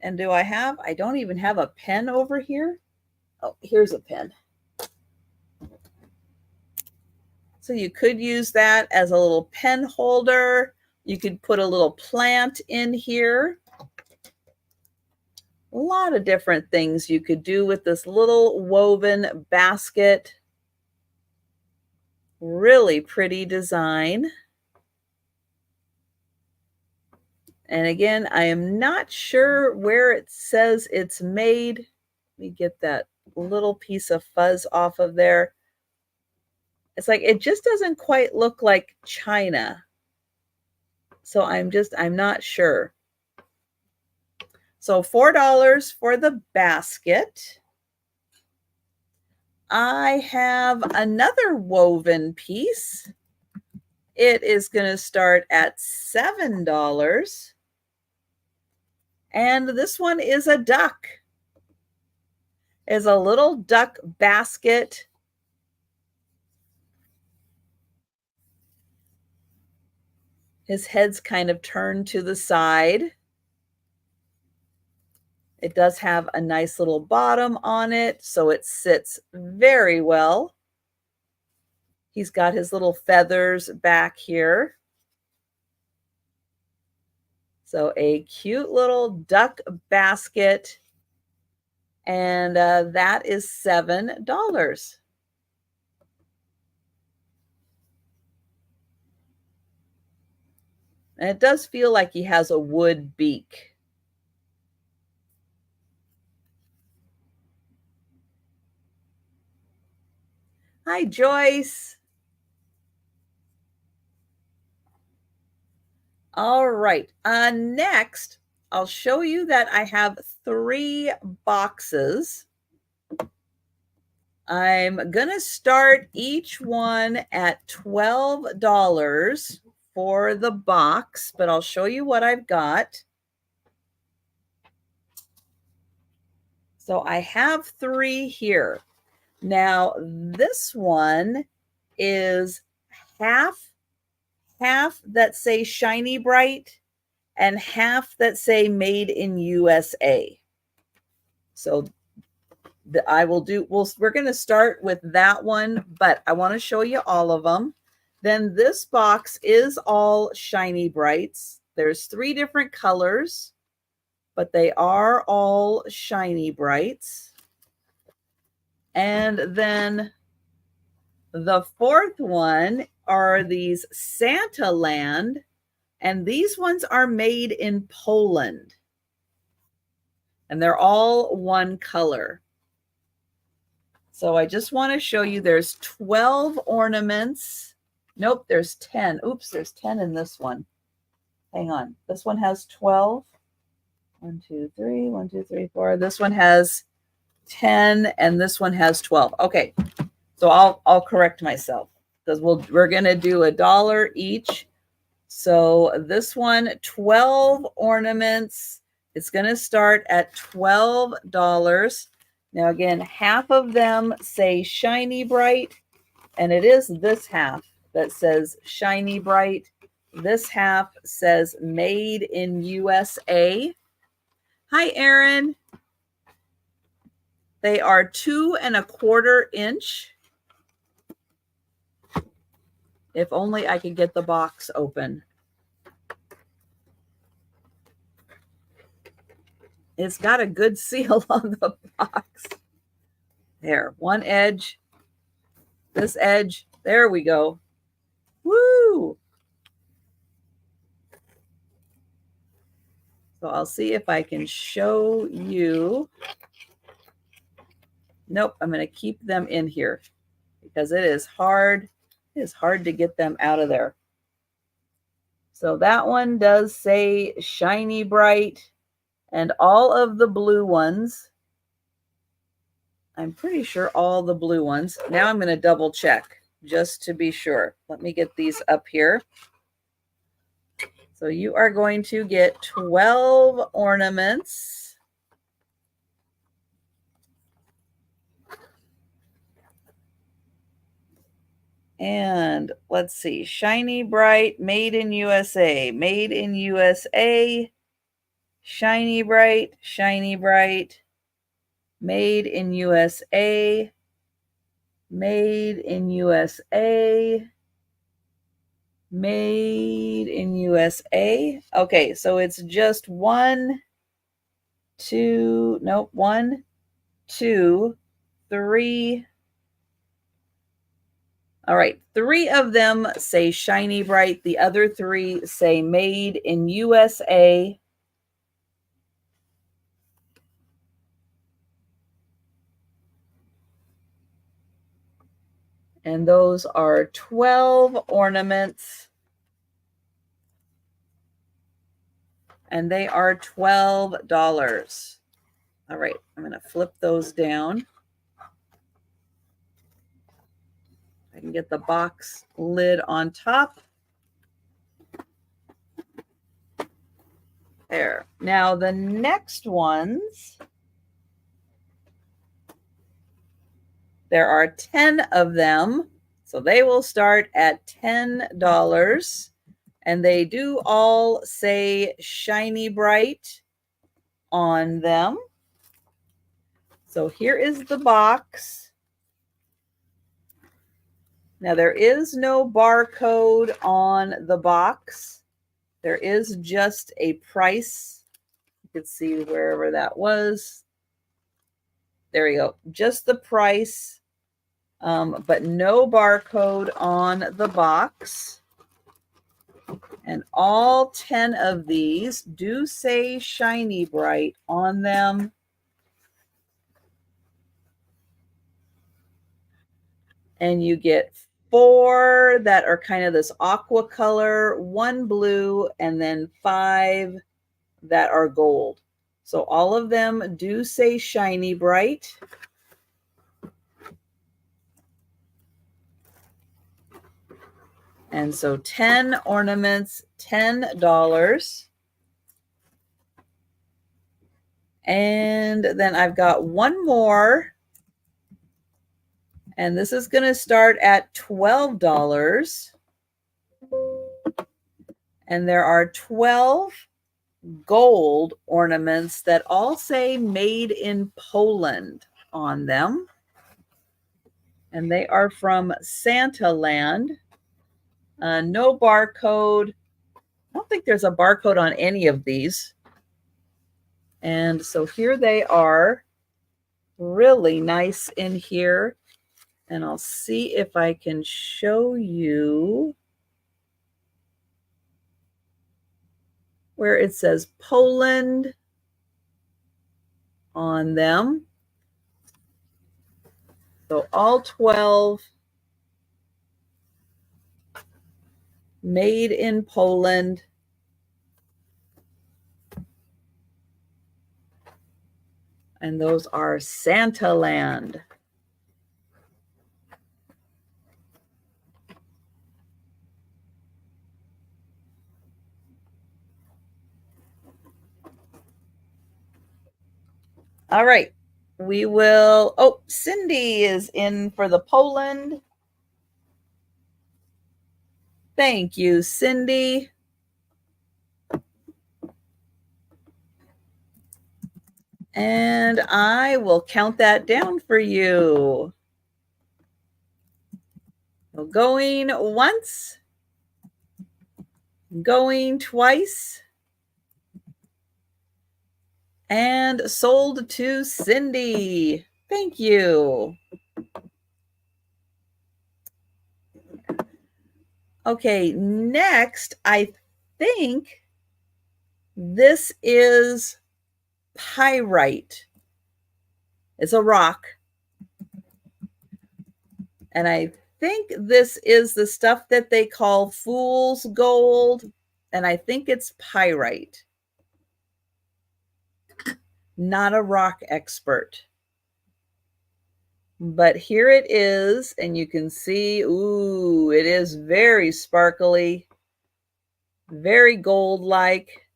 Speaker 1: And I don't even have a pen over here. Oh, here's a pen. So you could use that as a little pen holder. You could put a little plant in here. A lot of different things you could do with this little woven basket. Really pretty design. And again, I am not sure where it says it's made. Let me get that little piece of fuzz off of there. It's like, it just doesn't quite look like China. So I'm not sure. So $4 for the basket. I have another woven piece. It is going to start at $7. And this one is a duck. It's a little duck basket. His head's kind of turned to the side. It does have a nice little bottom on it, so it sits very well. He's got his little feathers back here. So a cute little duck basket, and that is $7. And it does feel like he has a wood beak. Hi, Joyce. All right. Next, I'll show you that I have 3 boxes. I'm going to start each one at $12 for the box, but I'll show you what I've got. So I have 3 here. Now, this one is half that say Shiny Bright and half that say Made in USA. So we're going to start with that one, but I want to show you all of them. Then this box is all Shiny Brights. There's 3 different colors, but they are all Shiny Brights. And then the 4th one are these Santa Land, and these ones are made in Poland. And they're all one color. So I just want to show you there's 12 ornaments. Nope, there's 10. Oops, there's 10 in this one. Hang on. This one has 12. 1, 2, 3, 1, 2, 3, 4. This one has 10 and this one has 12. Okay. So I'll correct myself because we're going to do $1 each. So this one, 12 ornaments. It's going to start at $12. Now again, half of them say Shiny Bright, and it is this half that says Shiny Bright. This half says Made in USA. Hi, Erin. They are 2¼ inch. If only I could get the box open. It's got a good seal on the box. There, one edge, this edge. There we go. Woo! So I'll see if I can show you. Nope, I'm going to keep them in here because it is hard. It is hard to get them out of there. So that one does say Shiny Bright, and all of the blue ones I'm pretty sure all the blue ones. Now I'm going to double check just to be sure. Let me get these up here. So you are going to get 12 ornaments. And let's see, Shiny Bright, Made in USA, Made in USA, Shiny Bright, Made in USA, Made in USA, Made in USA. Okay, so it's just 1, 2, nope, 1, 2, 3. All right, 3 of them say Shiny Bright. The other 3 say Made in USA. And those are 12 ornaments. And they are $12. All right, I'm going to flip those down. I can get the box lid on top. There. Now the next ones, there are 10 of them. So they will start at $10. And they do all say Shiny Bright on them. So here is the box. Now there is no barcode on the box. There is just a price. You can see wherever that was. There you go. Just the price, but no barcode on the box. And all 10 of these do say Shiny Bright on them. And you get 4 that are kind of this aqua color, 1 blue, and then 5 that are gold. So all of them do say Shiny Bright. And so 10 ornaments, $10. And then I've got one more. And this is going to start at $12. And there are 12 gold ornaments that all say Made in Poland on them. And they are from Santa Land. No barcode. I don't think there's a barcode on any of these. And so here they are, really nice in here. And I'll see if I can show you where it says Poland on them. So all 12 Made in Poland. And those are Santa Land. All right. We will, oh, Cindy is in for the Poland. Thank you, Cindy. And I will count that down for you. Going once, going twice, and sold to Cindy. Thank you. Okay, next, I think this is pyrite. It's a rock. And I think this is the stuff that they call fool's gold. And I think it's pyrite. Not a rock expert. But here it is, and you can see, ooh, it is very sparkly, very gold-like.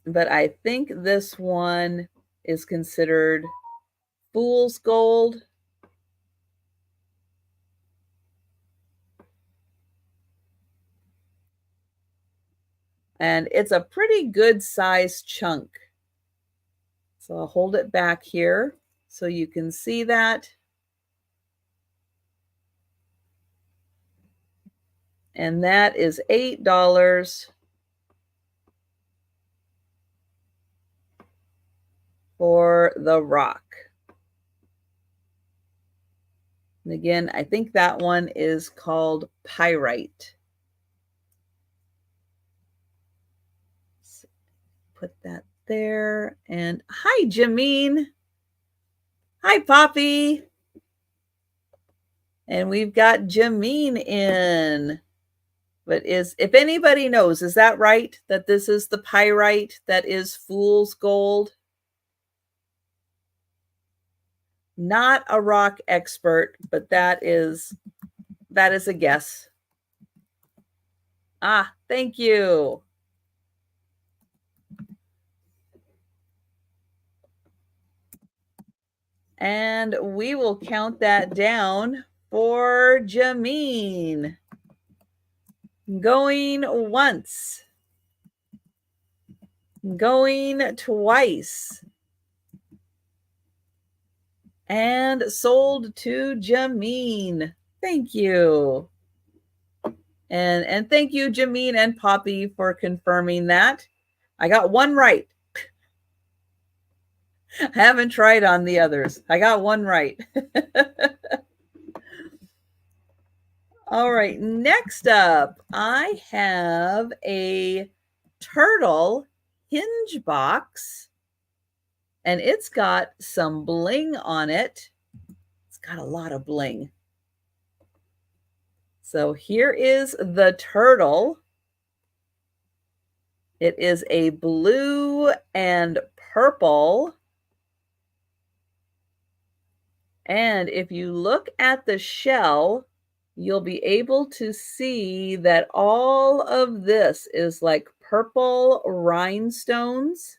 Speaker 1: But I think this one is considered fool's gold. And it's a pretty good sized chunk. So I'll hold it back here so you can see that. And that is $8 for the rock. And again, I think that one is called pyrite. So put that there. And hi, Jameen. Hi, Poppy. And we've got Jameen in. But if anybody knows, is that right? That this is the pyrite that is fool's gold? Not a rock expert, but that is a guess. Ah, thank you. And we will count that down for Jameen. Going once. Going twice. And sold to Jameen. Thank you. And thank you, Jameen and Poppy, for confirming that. I got one right. I haven't tried on the others. I got one right. All right, next up, I have a turtle hinge box, and it's got some bling on it. It's got a lot of bling. So here is the turtle. It is a blue and purple. And if you look at the shell, you'll be able to see that all of this is like purple rhinestones.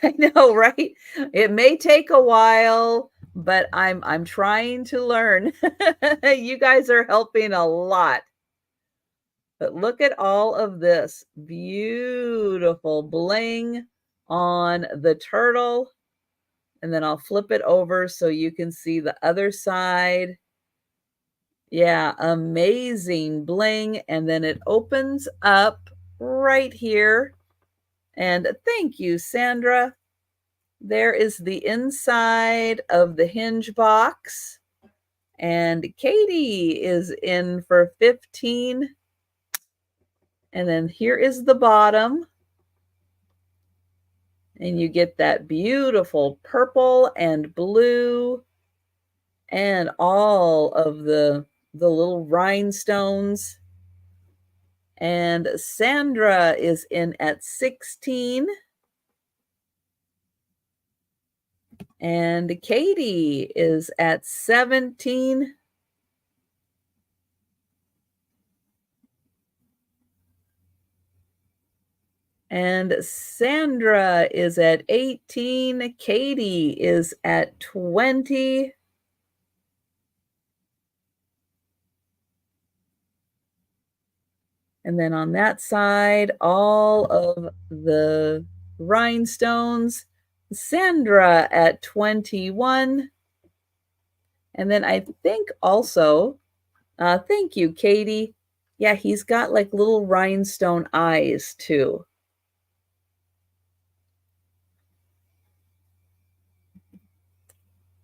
Speaker 1: I know, right? It may take a while, but I'm trying to learn. You guys are helping a lot. But look at all of this beautiful bling on the turtle. And then I'll flip it over so you can see the other side. Yeah, amazing bling. And then it opens up right here. And thank you, Sandra. There is the inside of the hinge box. And Katie is in for 15. And then here is the bottom. And you get that beautiful purple and blue and all of the little rhinestones. And Sandra is in at 16. And Katie is at 17. And Sandra is at 18. Katie is at 20. And then on that side, all of the rhinestones. Sandra at 21. And then I think also, thank you, Katie. Yeah, he's got like little rhinestone eyes too.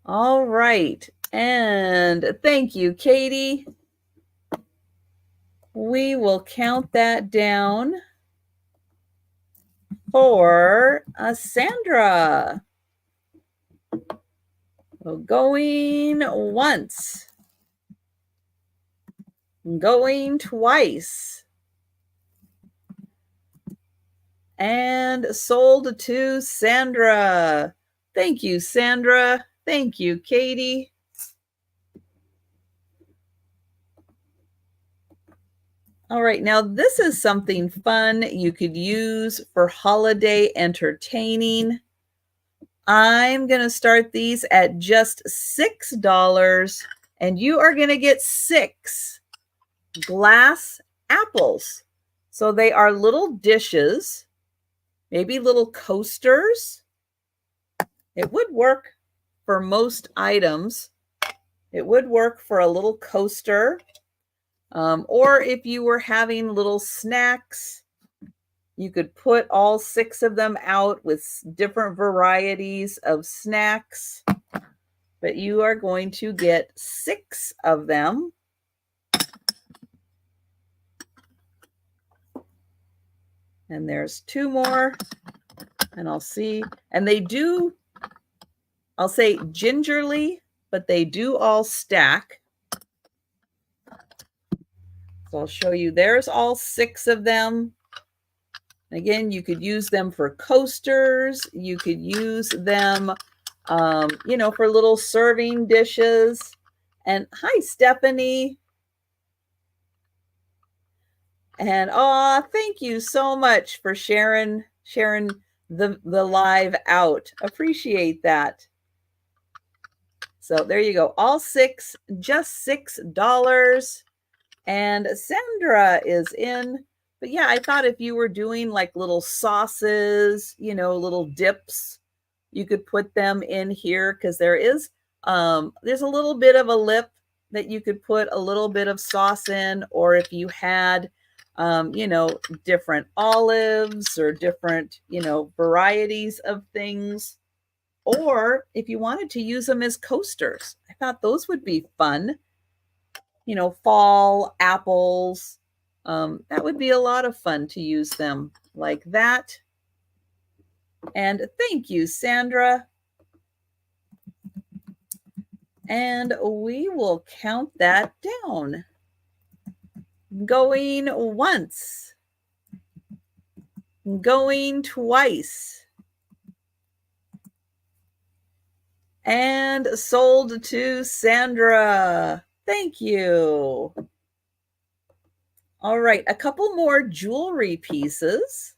Speaker 1: All right. And thank you, Katie. We will count that down for Sandra. So going once. Going twice. And sold to Sandra. Thank you, Sandra. Thank you, Katie. All right, now this is something fun you could use for holiday entertaining. I'm going to start these at just $6, and you are going to get 6 glass apples. So they are little dishes, maybe little coasters. It would work for most items. It would work for a little coaster, or if you were having little snacks, you could put all 6 of them out with different varieties of snacks. But you are going to get 6 of them. And there's 2 more. And I'll see. And they do, I'll say gingerly, but they do all stack. So I'll show you. There's all 6 of them. Again, you could use them for coasters. You could use them, for little serving dishes. And hi, Stephanie. And thank you so much for sharing the live out. Appreciate that. So there you go. All 6, just $6. And Sandra is in. But yeah, I thought if you were doing like little sauces, little dips, you could put them in here because there's a little bit of a lip that you could put a little bit of sauce in, or if you had different olives or different, varieties of things, or if you wanted to use them as coasters. I thought those would be fun. Fall apples. That would be a lot of fun to use them like that. And thank you, Sandra. And we will count that down. Going once. Going twice. And sold to Sandra. Thank you. All right, a couple more jewelry pieces.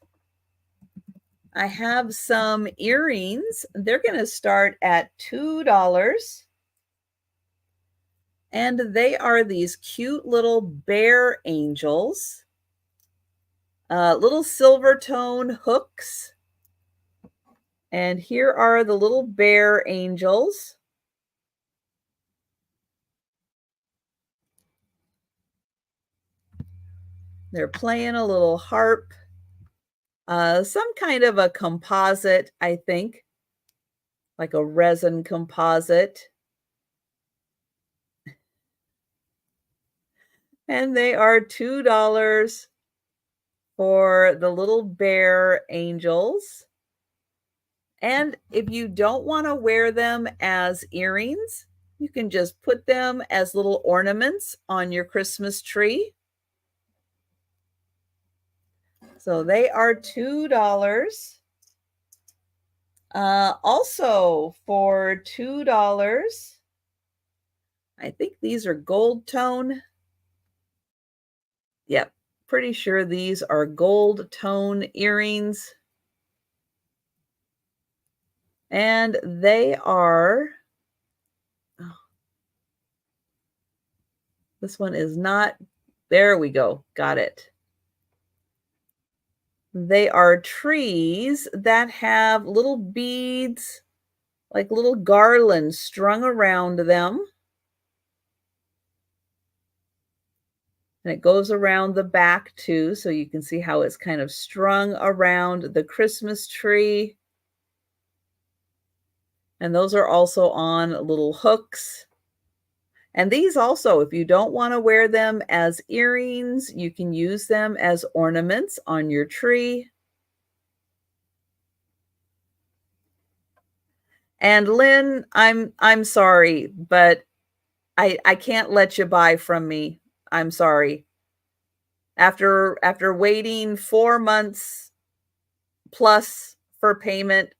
Speaker 1: I have some earrings. They're going to start at $2. And they are these cute little bear angels. Little silver tone hooks. And here are the little bear angels. They're playing a little harp. Some kind of a composite, I think. Like a resin composite. And they are $2 for the little bear angels. And if you don't want to wear them as earrings, you can just put them as little ornaments on your Christmas tree. So they are $2. Also for $2, I think these are gold tone. Yep, pretty sure these are gold tone earrings. And they are, this one is not, there we go, got it. They are trees that have little beads, like little garlands strung around them. And it goes around the back too, so you can see how it's kind of strung around the Christmas tree. And those are also on little hooks. And these also, if you don't want to wear them as earrings, you can use them as ornaments on your tree. And Lynn, I'm sorry, but I can't let you buy from me. I'm sorry. After waiting 4 months plus for payment.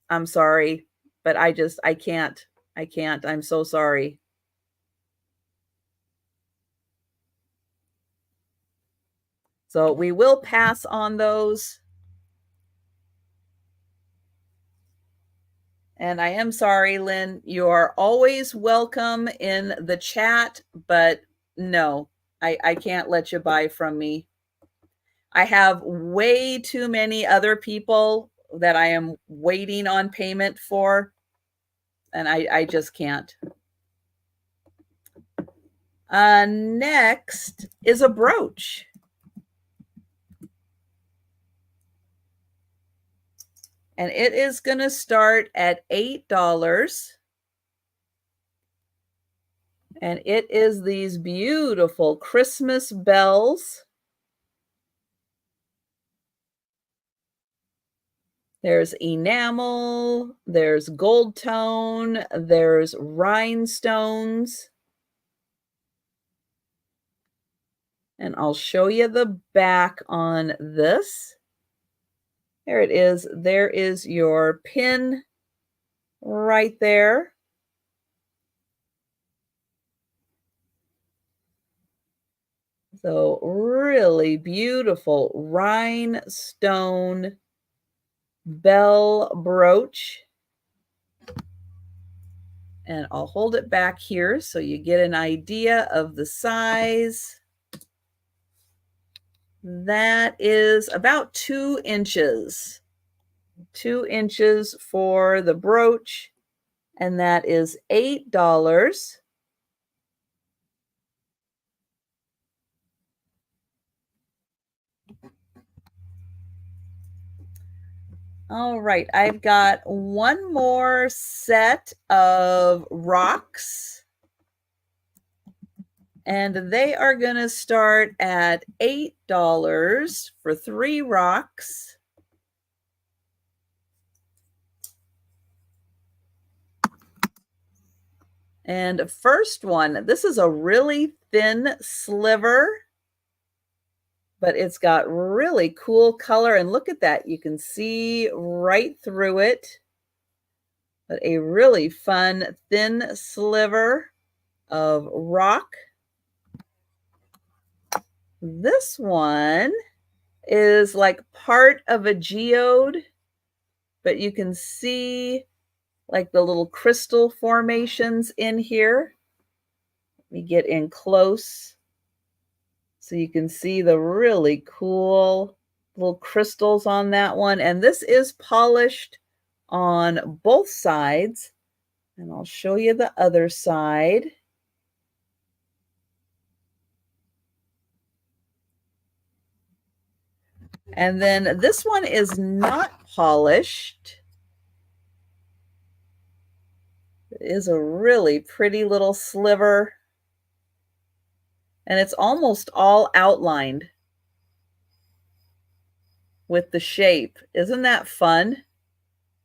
Speaker 1: I'm sorry, but I can't. I can't. I'm so sorry. So we will pass on those. And I am sorry, Lynn. You are always welcome in the chat, but no, I can't let you buy from me. I have way too many other people that I am waiting on payment for, and I just can't. Next is a brooch. And it is going to start at $8. And it is these beautiful Christmas bells. There's enamel, there's gold tone, there's rhinestones. And I'll show you the back on this. There it is. There is your pin right there. So really beautiful rhinestone bell brooch. And I'll hold it back here so you get an idea of the size. That is about 2 inches. 2 inches for the brooch, and that is $8. All right, I've got one more set of rocks, and they are going to start at $8 for 3 rocks. And first one, this is a really thin sliver, but it's got really cool color. And look at that. You can see right through it. But a really fun thin sliver of rock. This one is like part of a geode, but you can see like the little crystal formations in here. Let me get in close so you can see the really cool little crystals on that one. And this is polished on both sides. And I'll show you the other side. And then this one is not polished. It is a really pretty little sliver. And it's almost all outlined with the shape. Isn't that fun?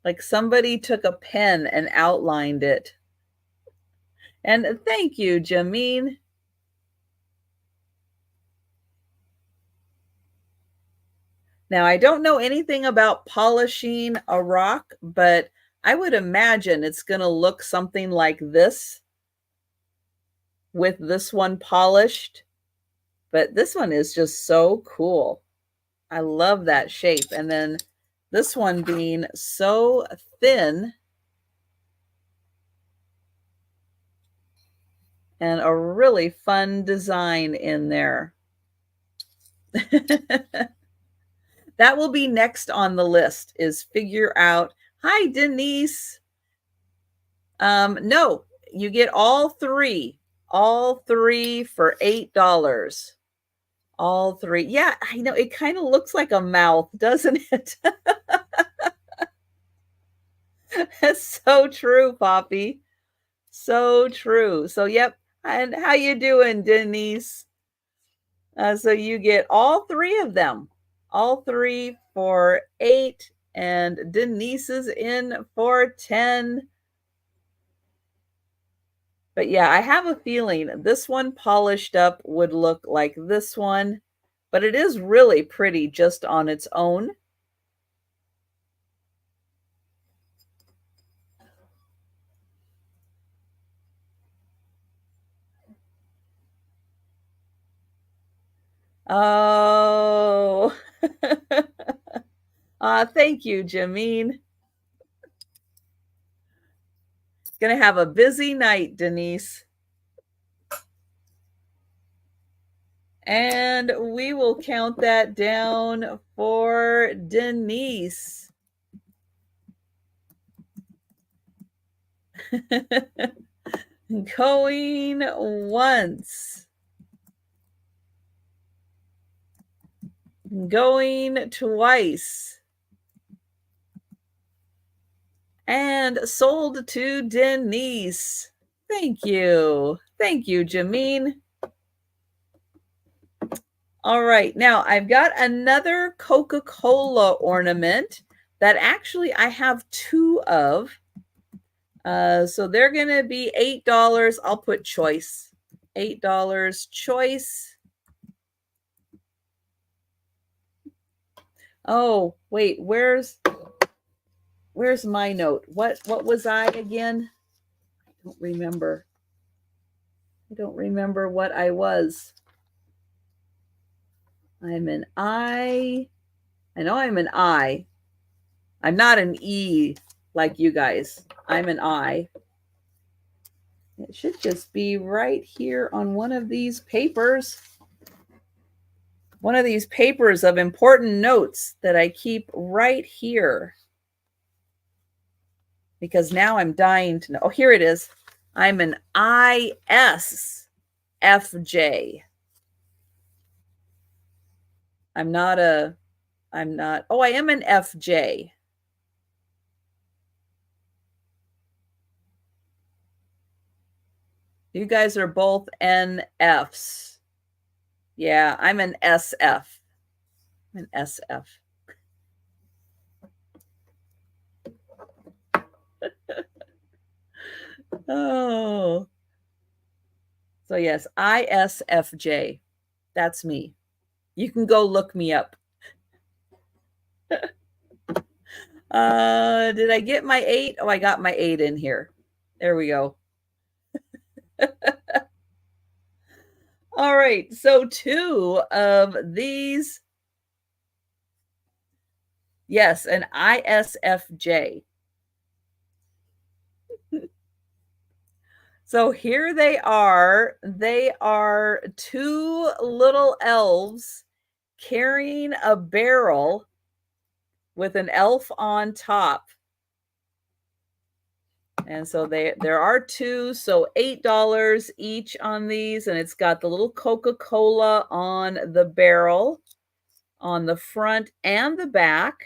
Speaker 1: Like somebody took a pen and outlined it. And thank you, Jameen. Now, I don't know anything about polishing a rock, but I would imagine it's going to look something like this with this one polished. But this one is just so cool. I love that shape. And then this one being so thin and a really fun design in there. That will be next on the list, is figure out. Hi, Denise. No, you get all three for $8. All 3. Yeah, I know. It kind of looks like a mouth, doesn't it? That's so true, Poppy. So true. So, yep. And how you doing, Denise? So you get all 3 of them. All 3 for 8, and Denise is in for 10. But yeah, I have a feeling this one polished up would look like this one, but it is really pretty just on its own. Oh. Thank you, Jameen. Gonna have a busy night, Denise. And we will count that down for Denise. Going once. Going twice. And sold to Denise. Thank you. Thank you, Jameen. All right, now I've got another Coca-Cola ornament that actually I have two of. So they're going to be $8. I'll put choice. $8 choice. Oh, wait, where's my note? What was I again? I don't remember. I don't remember what I was. I'm an I. I know I'm an I. I'm not an E like you guys. I'm an I. It should just be right here on one of these papers. One of these papers of important notes that I keep right here. Because now I'm dying to know. Oh, here it is. I'm an ISFJ. I am an FJ. You guys are both NFs. Yeah, I'm an SF. An SF. Oh. So yes, ISFJ. That's me. You can go look me up. Did I get my 8? Oh, I got my 8 in here. There we go. All right, so two of these. Yes, an ISFJ. So here they are. They are two little elves carrying a barrel with an elf on top. And so there are two, so $8 each on these, and it's got the little Coca-Cola on the barrel on the front and the back.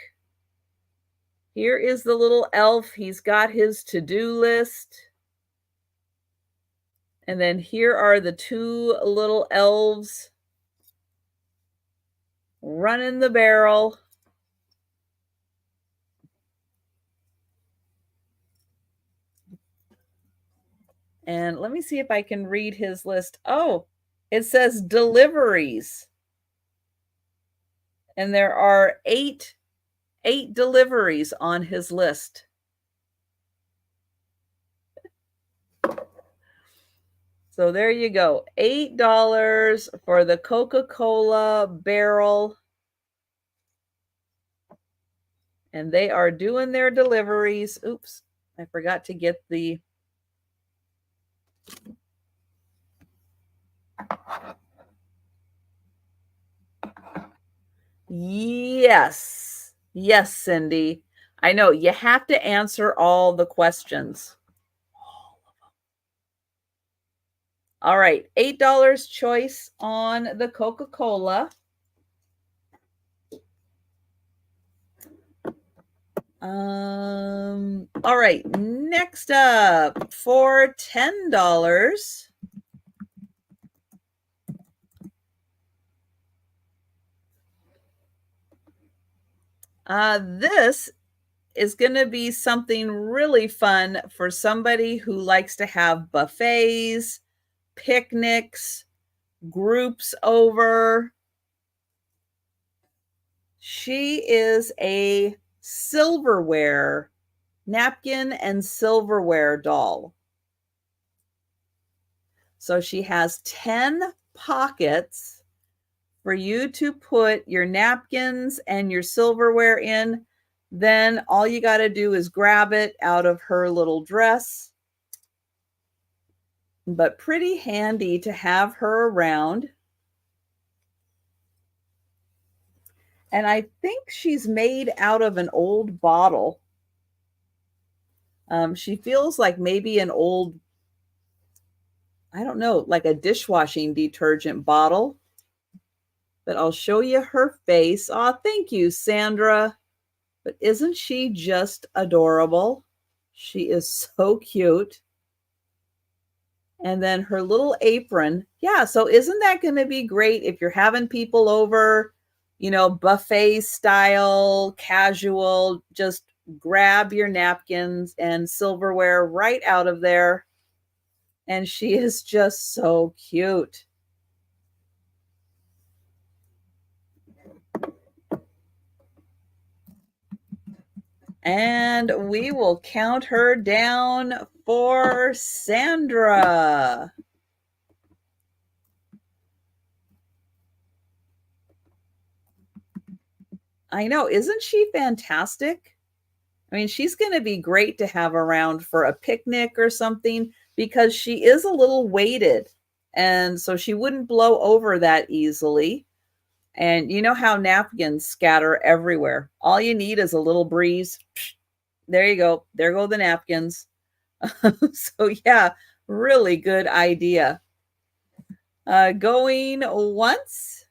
Speaker 1: Here is the little elf. He's got his to-do list. And then here are the two little elves running the barrel. And let me see if I can read his list. Oh, it says deliveries. And there are eight deliveries on his list. So there you go. $8 for the Coca-Cola barrel. And they are doing their deliveries. Oops, I forgot to get the... Yes. Yes, Cindy. I know you have to answer all the questions. All right, $8 choice on the Coca-Cola. All right, next up for $10. This is going to be something really fun for somebody who likes to have buffets, picnics, groups over. She is a silverware, napkin and silverware doll. So she has 10 pockets for you to put your napkins and your silverware in. Then all you got to do is grab it out of her little dress. But pretty handy to have her around. And I think she's made out of an old bottle. She feels like maybe an old, I don't know, like a dishwashing detergent bottle. But I'll show you her face. Aw, thank you, Sandra. But isn't she just adorable? She is so cute. And then her little apron. Yeah, so isn't that going to be great if you're having people over, buffet style, casual, just grab your napkins and silverware right out of there. And she is just so cute. And we will count her down for Sandra. I know, isn't she fantastic? I mean, she's going to be great to have around for a picnic or something because she is a little weighted. And so she wouldn't blow over that easily. And you know how napkins scatter everywhere. All you need is a little breeze. There you go. There go the napkins. So yeah, really good idea. Going once.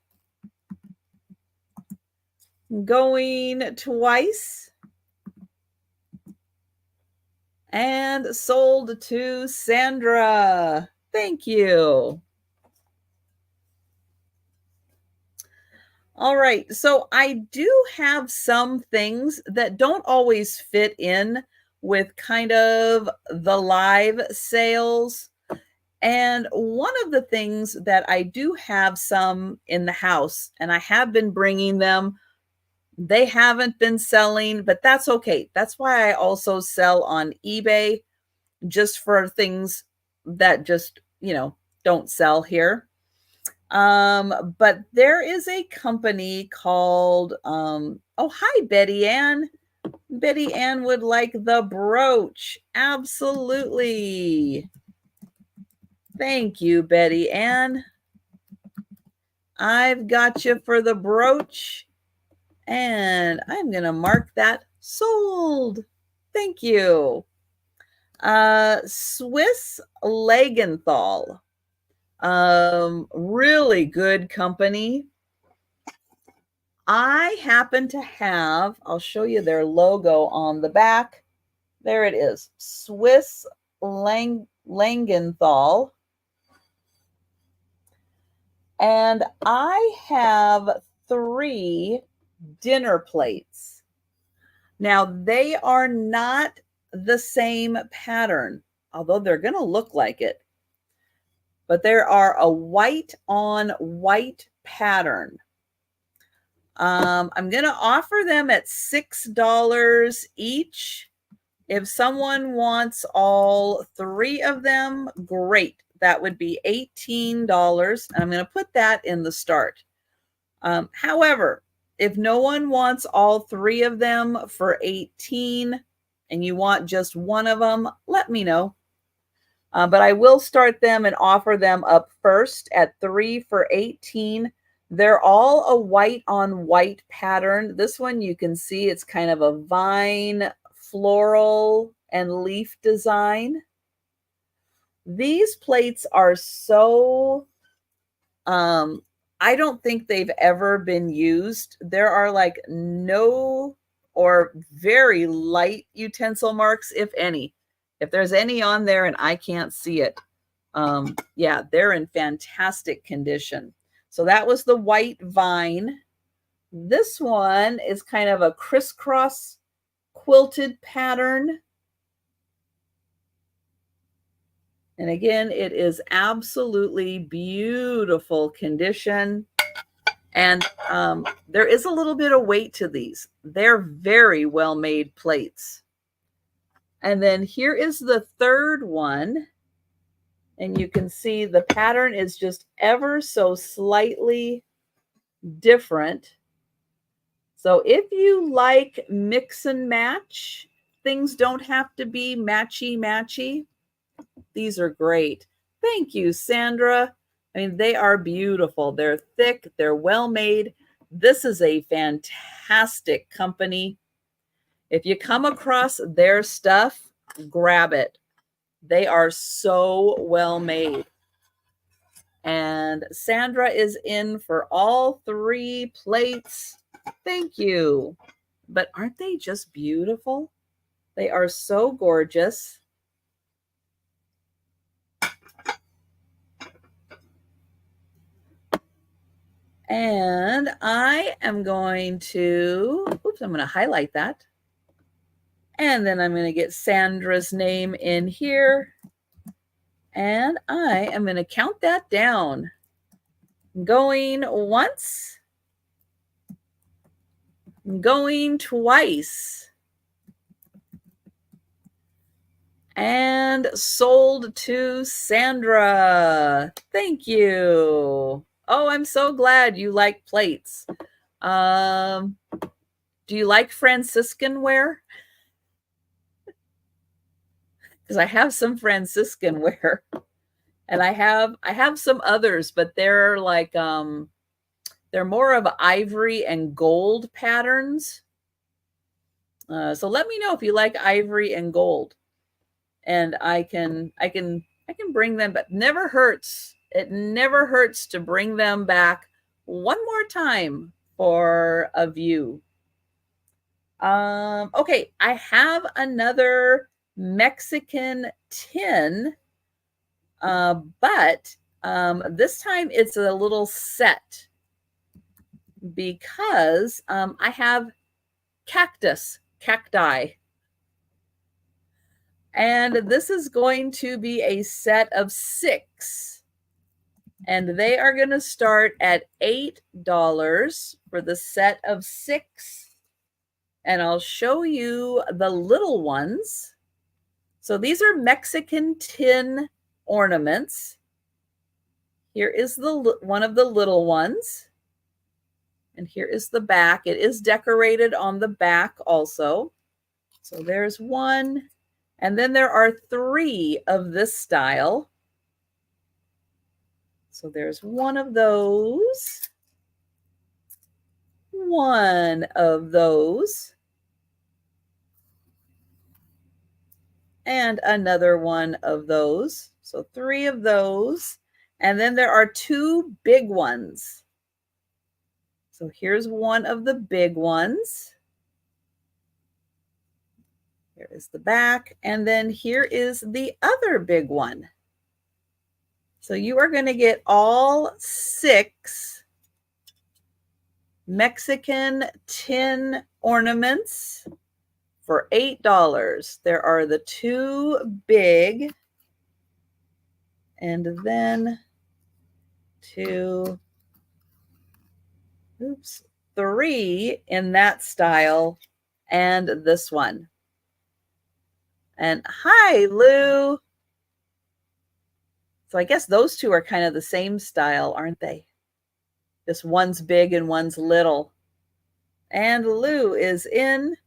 Speaker 1: Going twice. And sold to Sandra. Thank you. All right, so I do have some things that don't always fit in with kind of the live sales. And one of the things that I do have some in the house, and I have been bringing them, they haven't been selling, but that's okay. That's why I also sell on eBay just for things that just, don't sell here. But there is a company called, oh, hi, Betty Ann. Betty Ann would like the brooch. Absolutely. Thank you, Betty Ann. I've got you for the brooch, and I'm going to mark that sold. Thank you. Swiss Legenthal. Really good company. I happen to have, I'll show you their logo on the back. There it is, Swiss Langenthal. And I have 3 dinner plates. Now, they are not the same pattern, although they're going to look like it. But there are a white on white pattern. I'm going to offer them at $6 each. If someone wants all 3 of them, great. That would be $18. And I'm going to put that in the start. However, if no one wants all 3 of them for $18 and you want just one of them, let me know. But I will start them and offer them up first at 3 for $18. They're all a white on white pattern. This one you can see it's kind of a vine, floral, and leaf design. These plates are so, I don't think they've ever been used. There are like no or very light utensil marks, if any. If there's any on there and I can't see it, yeah, they're in fantastic condition. So that was the white vine. This one is kind of a crisscross quilted pattern. And again, it is absolutely beautiful condition. And there is a little bit of weight to these. They're very well made plates. And then here is the third one. And you can see the pattern is just ever so slightly different. So if you like mix and match, things don't have to be matchy-matchy. These are great. Thank you, Sandra. I mean, they are beautiful. They're thick, they're well made. This is a fantastic company. If you come across their stuff, grab it. They are so well made. And Sandra is in for all 3 plates. Thank you. But aren't they just beautiful? They are so gorgeous. And I am going to, I'm going to highlight that. And then I'm going to get Sandra's name in here. And I am going to count that down. Going once. Going twice. And sold to Sandra. Thank you. Oh, I'm so glad you like plates. Do you like Franciscan ware? Because I have some Franciscan ware. And I have some others, but they're like they're more of ivory and gold patterns. So let me know if you like ivory and gold, and I can bring them. But never hurts. It never hurts to bring them back one more time for a view. Okay, I have another Mexican tin. But this time it's a little set because I have cacti. And this is going to be a set of 6. And they are going to start at $8 for the set of 6. And I'll show you the little ones. So these are Mexican tin ornaments. Here is the one of the little ones. And here is the back. It is decorated on the back also. So there's one. And then there are 3 of this style. So there's one of those. One of those. And another one of those. So 3 of those. And then there are 2 big ones. So here's one of the big ones. Here is the back. And then here is the other big one. So you are going to get all 6 Mexican tin ornaments for $8. There are the 2 big, and then 3 in that style, and this one. And hi, Lou. So I guess those 2 are kind of the same style, aren't they? Just one's big and one's little. And Lou is in.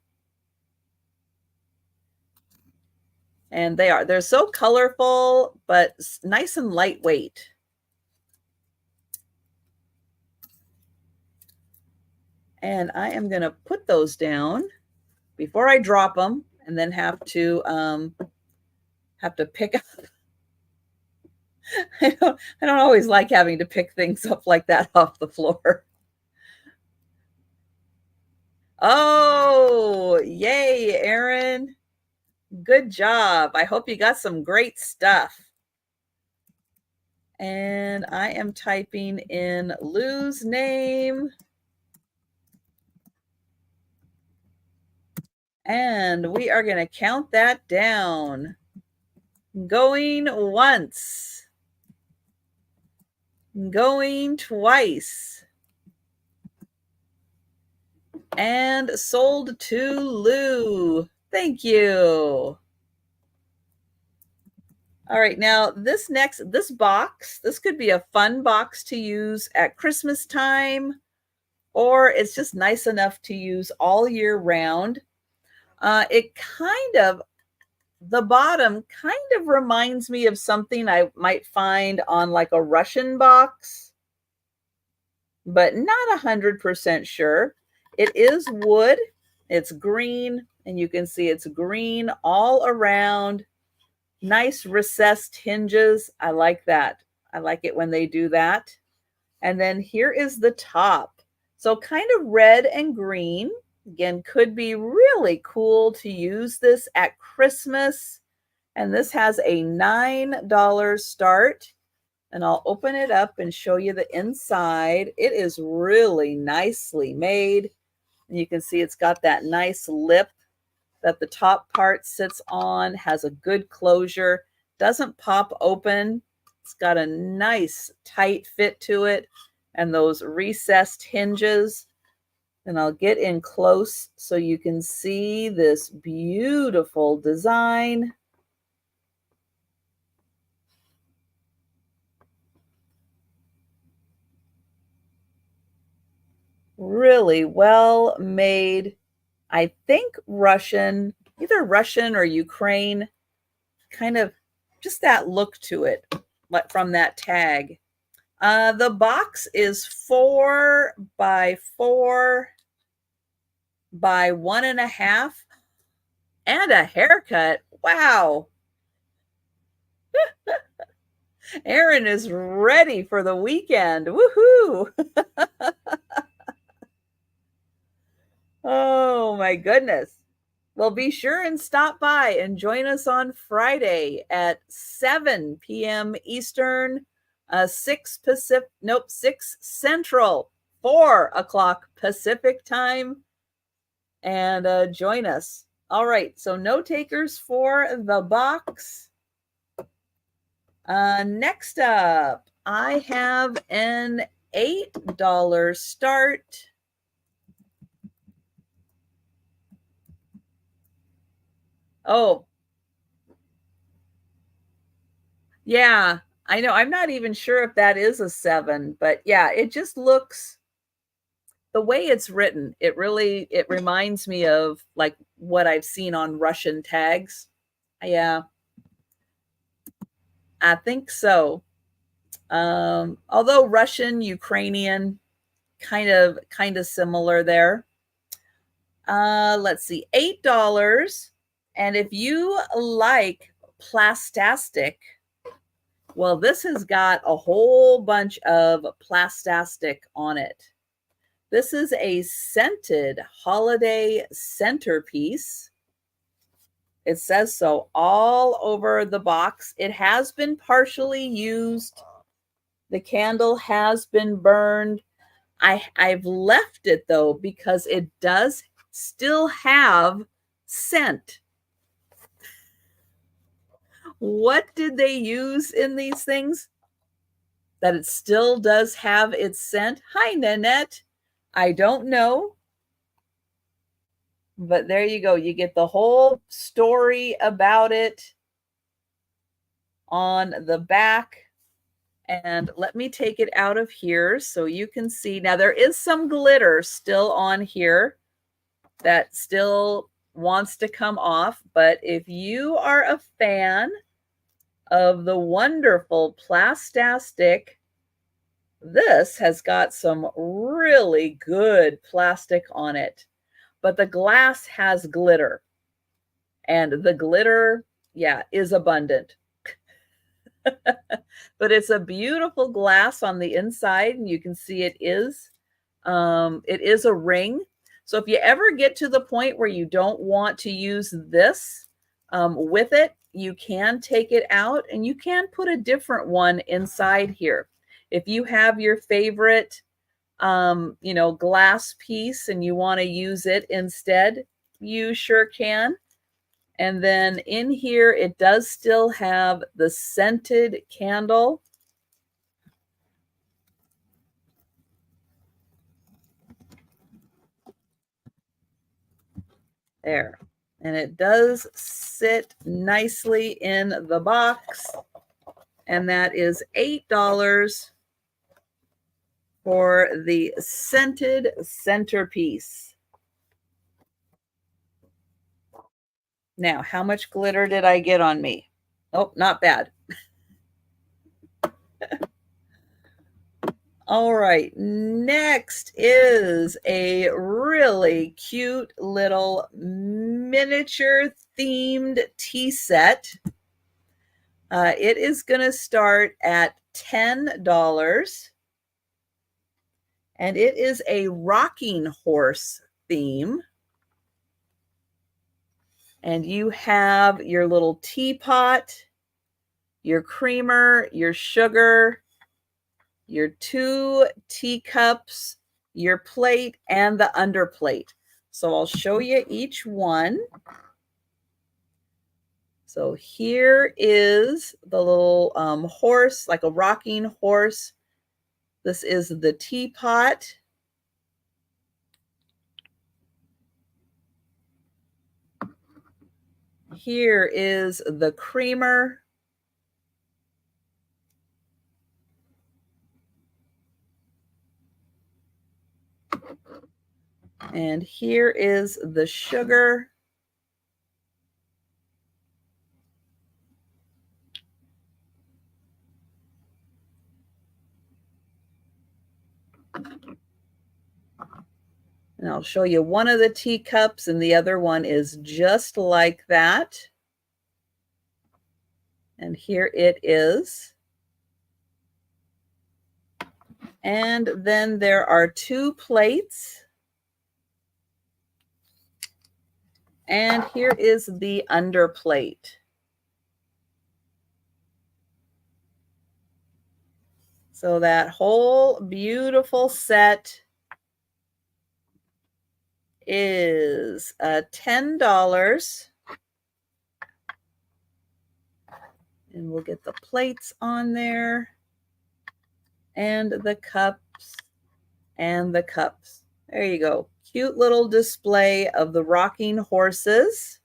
Speaker 1: And they're so colorful, but nice and lightweight. And I am going to put those down before I drop them, and then have to pick up. I don't always like having to pick things up like that off the floor. Oh, yay, Erin. Good job. I hope you got some great stuff. And I am typing in Lou's name. And we are going to count that down. Going once. Going twice. And sold to Lou. Thank you. All right, now this box, this could be a fun box to use at Christmas time or it's just nice enough to use all year round. It kind of, the bottom kind of reminds me of something I might find on like a Russian box, but not 100% sure. It is wood. It's green, and you can see it's green all around. Nice recessed hinges. I like that. I like it when they do that. And then here is the top. So kind of red and green. Again, could be really cool to use this at Christmas. And this has a $9 start. And I'll open it up and show you the inside. It is really nicely made. And you can see it's got that nice lip that the top part sits on, has a good closure, doesn't pop open. It's got a nice tight fit to it and those recessed hinges. And I'll get in close so you can see this beautiful design. Really well made. I think Russian, either Russian or Ukraine, kind of just that look to it, like from that tag. The box is 4 by 4 by 1.5 and a haircut. Wow. Erin is ready for the weekend. Woohoo. Oh my goodness. Well, be sure and stop by and join us on Friday at 7 p.m. Eastern, 6 Central, 4 o'clock Pacific time, and join us. All right, so no takers for the box. Next up, I have an $8 start. Oh, yeah, I know. I'm not even sure if that is a 7, but yeah, it just looks, the way it's written, it reminds me of like what I've seen on Russian tags. Yeah, I think so. Although Russian, Ukrainian, kind of similar there. Let's see, $8. And if you like plastastic, well, this has got a whole bunch of plastastic on it. This is a scented holiday centerpiece. It says so all over the box. It has been partially used. The candle has been burned. I've left it though because it does still have scent. What did they use in these things? That it still does have its scent. Hi, Nanette. I don't know. But there you go. You get the whole story about it on the back. And let me take it out of here so you can see. Now, there is some glitter still on here that still wants to come off. But if you are a fan of the wonderful plastastic, this has got some really good plastic on it. But the glass has glitter. And the glitter, yeah, is abundant. But it's a beautiful glass on the inside, and you can see it is a ring. So if you ever get to the point where you don't want to use this with it, you can take it out and you can put a different one inside here. If you have your favorite glass piece and you want to use it instead, you sure can. And then in here, it does still have the scented candle. There. And it does sit nicely in the box. And that is $8. for the scented centerpiece. Now, how much glitter did I get on me? Oh, not bad. All right, next is a really cute little miniature themed tea set. It is going to start at $10, and it is a rocking horse theme. And you have your little teapot, your creamer, your sugar, your 2 teacups, your plate, and the underplate. So I'll show you each one. So here is the little horse, like a rocking horse. This is the teapot. Here is the creamer. And here is the sugar. And I'll show you one of the teacups, and the other one is just like that. And here it is. And then there are 2 plates. And here is the underplate. So that whole beautiful set is $10. And we'll get the plates on there, and the cups, and the cups. There you go. Cute little display of the rocking horses.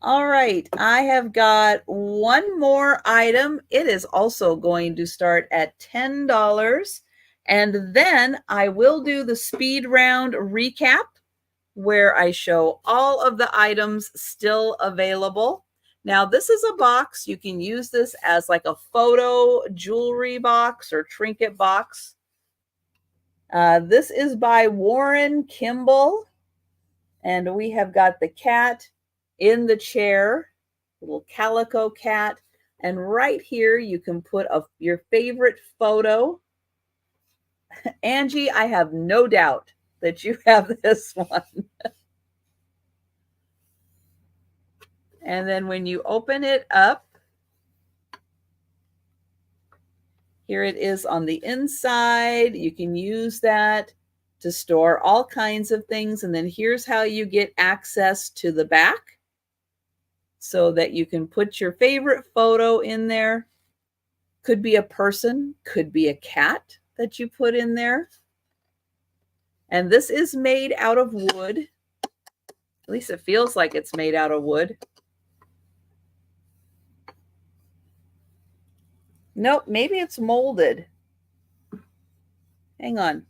Speaker 1: All right, I have got one more item. It is also going to start at $10. And then I will do the speed round recap where I show all of the items still available. Now, this is a box. You can use this as like a photo jewelry box or trinket box. This is by Warren Kimball. And we have got the cat in the chair, little calico cat. And right here, you can put your favorite photo. Angie, I have no doubt that you have this one. And then when you open it up, here it is on the inside. You can use that to store all kinds of things. And then here's how you get access to the back so that you can put your favorite photo in there. Could be a person, could be a cat that you put in there. And this is made out of wood. At least it feels like it's made out of wood. Nope, maybe it's molded. Hang on.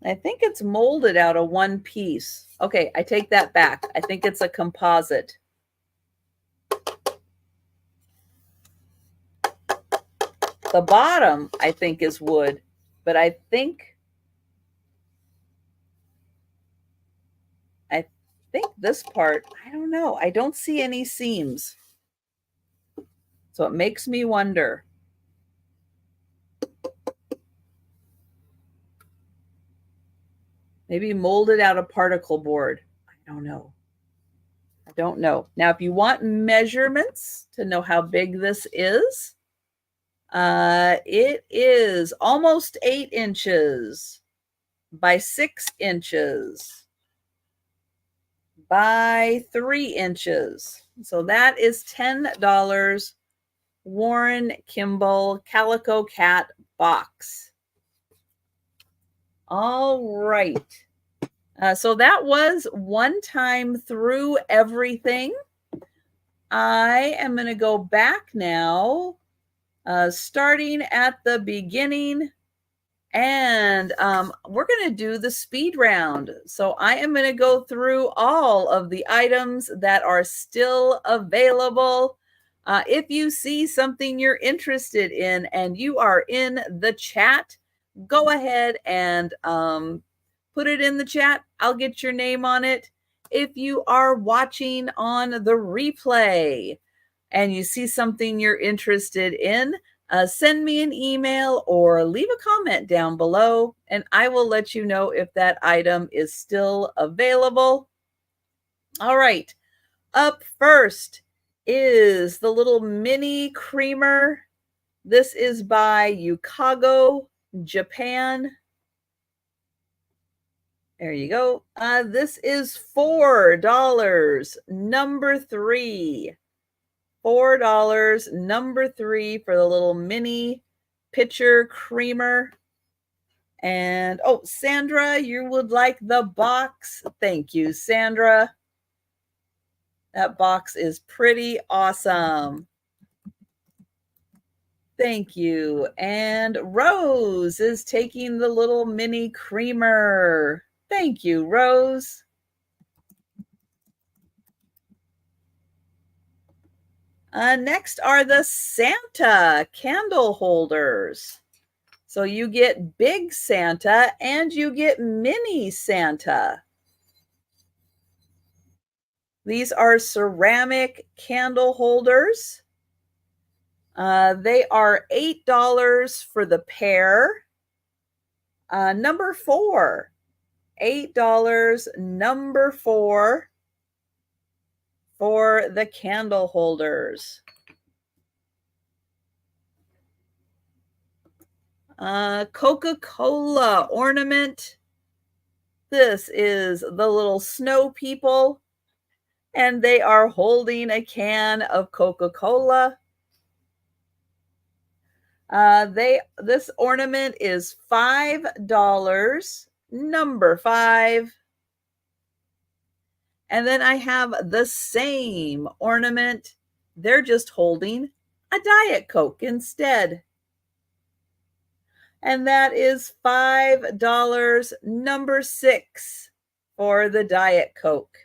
Speaker 1: I think it's molded out of one piece. Okay, I take that back. I think it's a composite. The bottom, I think, is wood, but I think this part, I don't know. I don't see any seams. So it makes me wonder. Maybe molded out of particle board. I don't know. I don't know. Now, if you want measurements to know how big this is, it is almost 8 inches by 6 inches by 3 inches. So that is $10. Warren Kimball Calico Cat box. All right. So that was one time through everything. I am going to go back now, starting at the beginning. And we're going to do the speed round. So I am going to go through all of the items that are still available. If you see something you're interested in and you are in the chat, go ahead and put it in the chat. I'll get your name on it. If you are watching on the replay and you see something you're interested in, send me an email or leave a comment down below, and I will let you know if that item is still available. All right, up first is the little mini creamer. This is by Yukago, Japan. There you go. This is $4. Number 3. $4, number 3 for the little mini pitcher creamer. And oh, Sandra, you would like the box. Thank you, Sandra. That box is pretty awesome. Thank you. And Rose is taking the little mini creamer. Thank you, Rose. Next are the Santa candle holders. So you get big Santa and you get mini Santa. These are ceramic candle holders. They are $8 for the pair. Number 4, $8, number 4 for the candle holders. Coca-Cola ornament. This is the little snow people, and they are holding a can of Coca-Cola. This ornament is $5, number 5. And then I have the same ornament. They're just holding a Diet Coke instead. And that is $5, number 6 for the Diet Coke.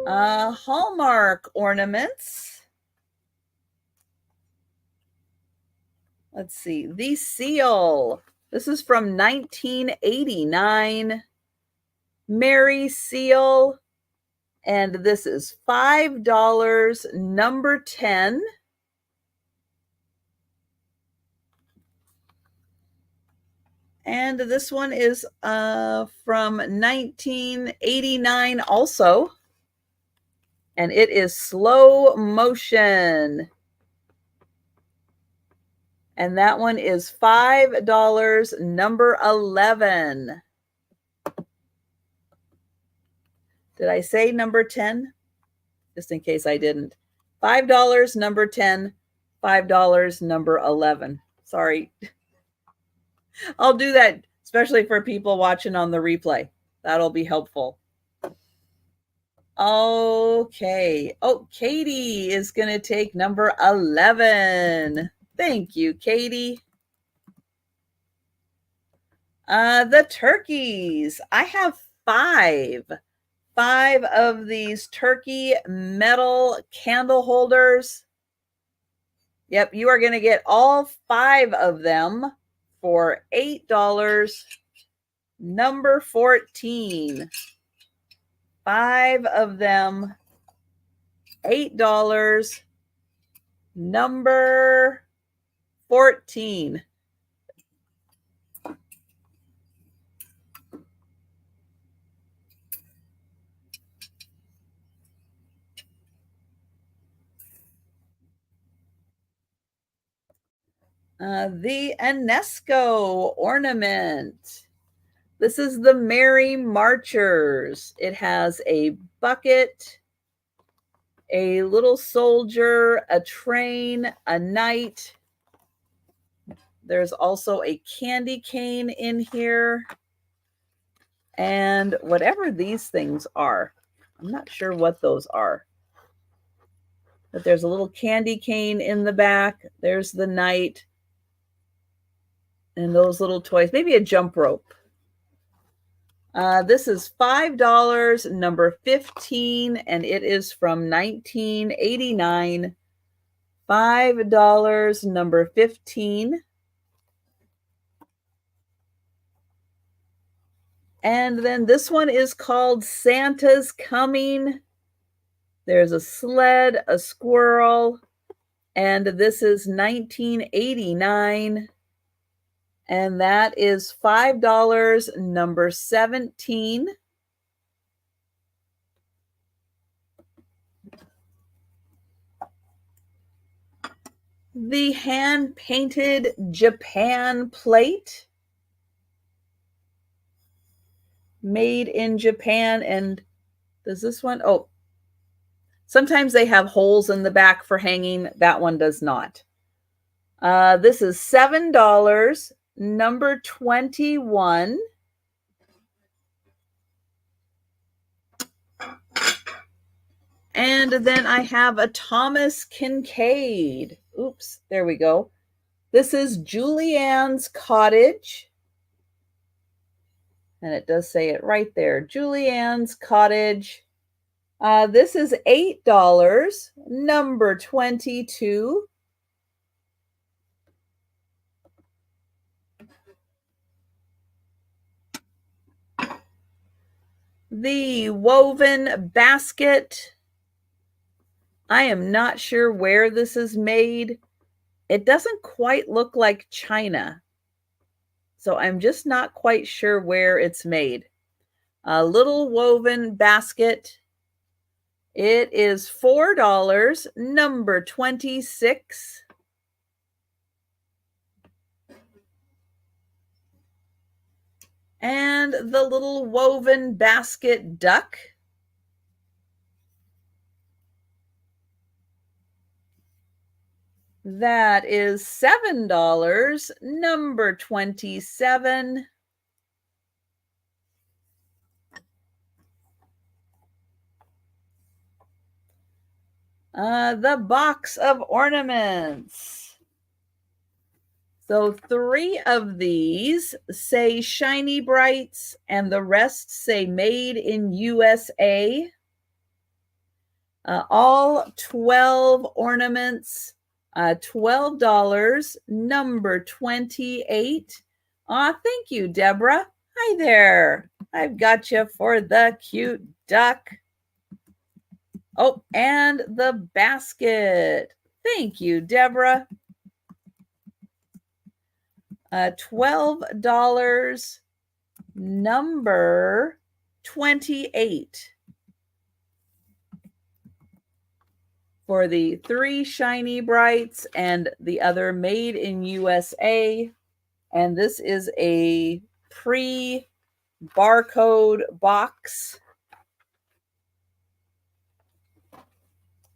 Speaker 1: Hallmark ornaments. Let's see, the seal. This is from 1989. Mary seal. And this is $5, number 10. And this one is from 1989 also. And it is slow motion. And that one is $5, number 11. Did I say number 10? Just in case I didn't. $5, number 10, $5, number 11. Sorry. I'll do that, especially for people watching on the replay. That'll be helpful. Okay. Oh, Katie is going to take number 11. Thank you, Katie. The turkeys. I have 5 of these turkey metal candle holders. Yep, you are going to get all 5 of them for $8, number 14. 5 of them, $8, number 14. The UNESCO ornament. This is the Merry Marchers. It has a bucket, a little soldier, a train, a knight. There's also a candy cane in here. And whatever these things are, I'm not sure what those are. But there's a little candy cane in the back. There's the knight. And those little toys. Maybe a jump rope. This is $5, number 15, and it is from 1989. $5, number 15. And then this one is called Santa's Coming. There's a sled, a squirrel, and this is 1989. And that is $5, number 17. The hand-painted Japan plate. Made in Japan. And does this one? Oh, sometimes they have holes in the back for hanging. That one does not. This is $7, number 21. And then I have a Thomas Kincaid. Oops, there we go. This is Julianne's Cottage. And it does say it right there, Julianne's Cottage. This is $8, number 22. The woven basket. I am not sure where this is made. It doesn't quite look like China. So I'm just not quite sure where it's made. A little woven basket. It is $4, number 26. And the little woven basket duck. That is $7, number 27. The box of ornaments. So 3 of these say Shiny Brights, and the rest say Made in USA. All 12 ornaments. $12, number 28. Aw, thank you, Deborah. Hi there. I've got you for the cute duck. Oh, and the basket. Thank you, Deborah. $12, number 28. For the 3 Shiny Brights and the other Made in USA. And this is a pre-barcode box.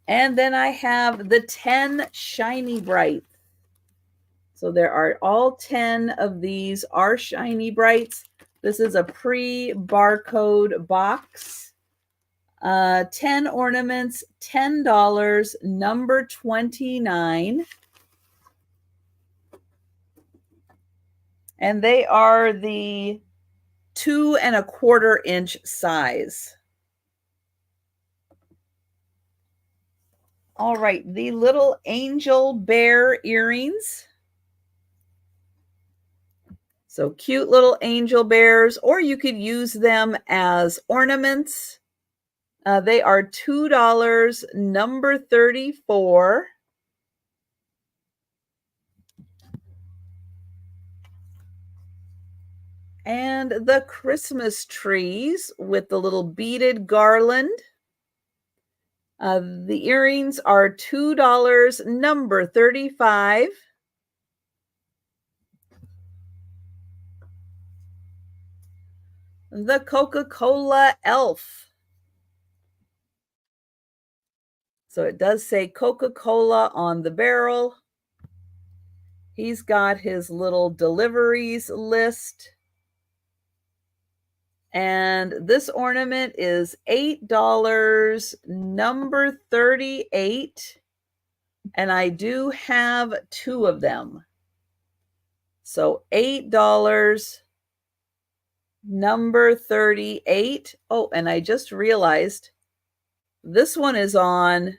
Speaker 1: And then I have the 10 Shiny Brights. So there are all 10 of these are Shiny Brights. This is a pre-barcode box. 10 ornaments, $10, number 29. And they are the 2 1/4 inch size. All right, the little angel bear earrings. So cute little angel bears, or you could use them as ornaments. They are $2, number 34. And the Christmas trees with the little beaded garland. The earrings are $2, number 35. The Coca-Cola elf. So it does say Coca-Cola on the barrel. He's got his little deliveries list. And this ornament is $8, number 38. And I do have 2 of them. So $8, number 38. Oh, and I just realized this one is on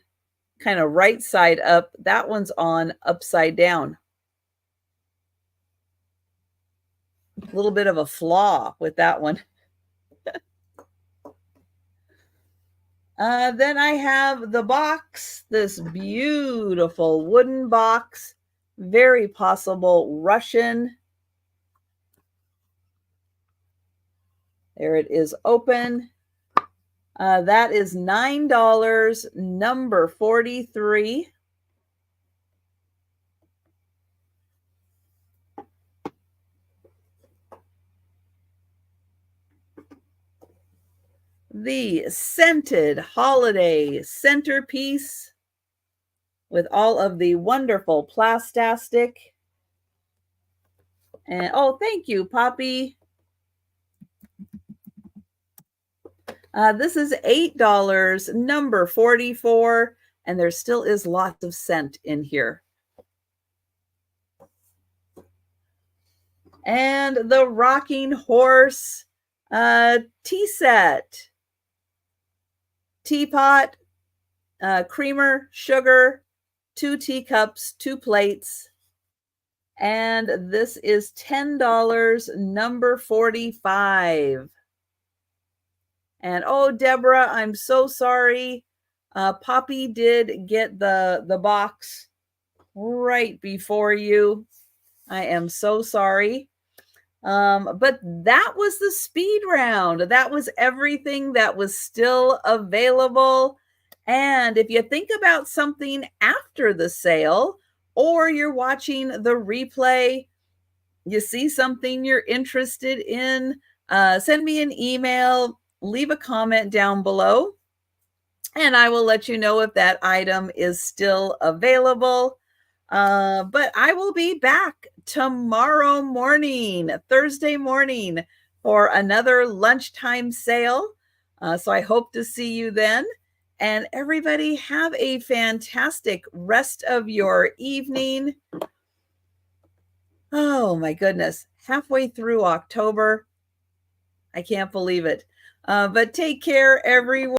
Speaker 1: kind of right side up. That one's on upside down. A little bit of a flaw with that one. Then I have the box, this beautiful wooden box, very possible Russian. There it is open. That is $9, number 43. The scented holiday centerpiece with all of the wonderful plastic. And oh, thank you, Poppy. This is $8, number 44, and there still is lots of scent in here. And the rocking horse tea set. Teapot, creamer, sugar, 2 teacups, 2 plates. And this is $10, number 45. And oh, Deborah, I'm so sorry. Poppy did get the box right before you. I am so sorry. But that was the speed round. That was everything that was still available. And if you think about something after the sale, or you're watching the replay, you see something you're interested in, send me an email, leave a comment down below, and I will let you know if that item is still available. But I will be back tomorrow morning, Thursday morning, for another lunchtime sale. So I hope to see you then. And everybody have a fantastic rest of your evening. Oh my goodness, halfway through October. I can't believe it. But take care, everyone.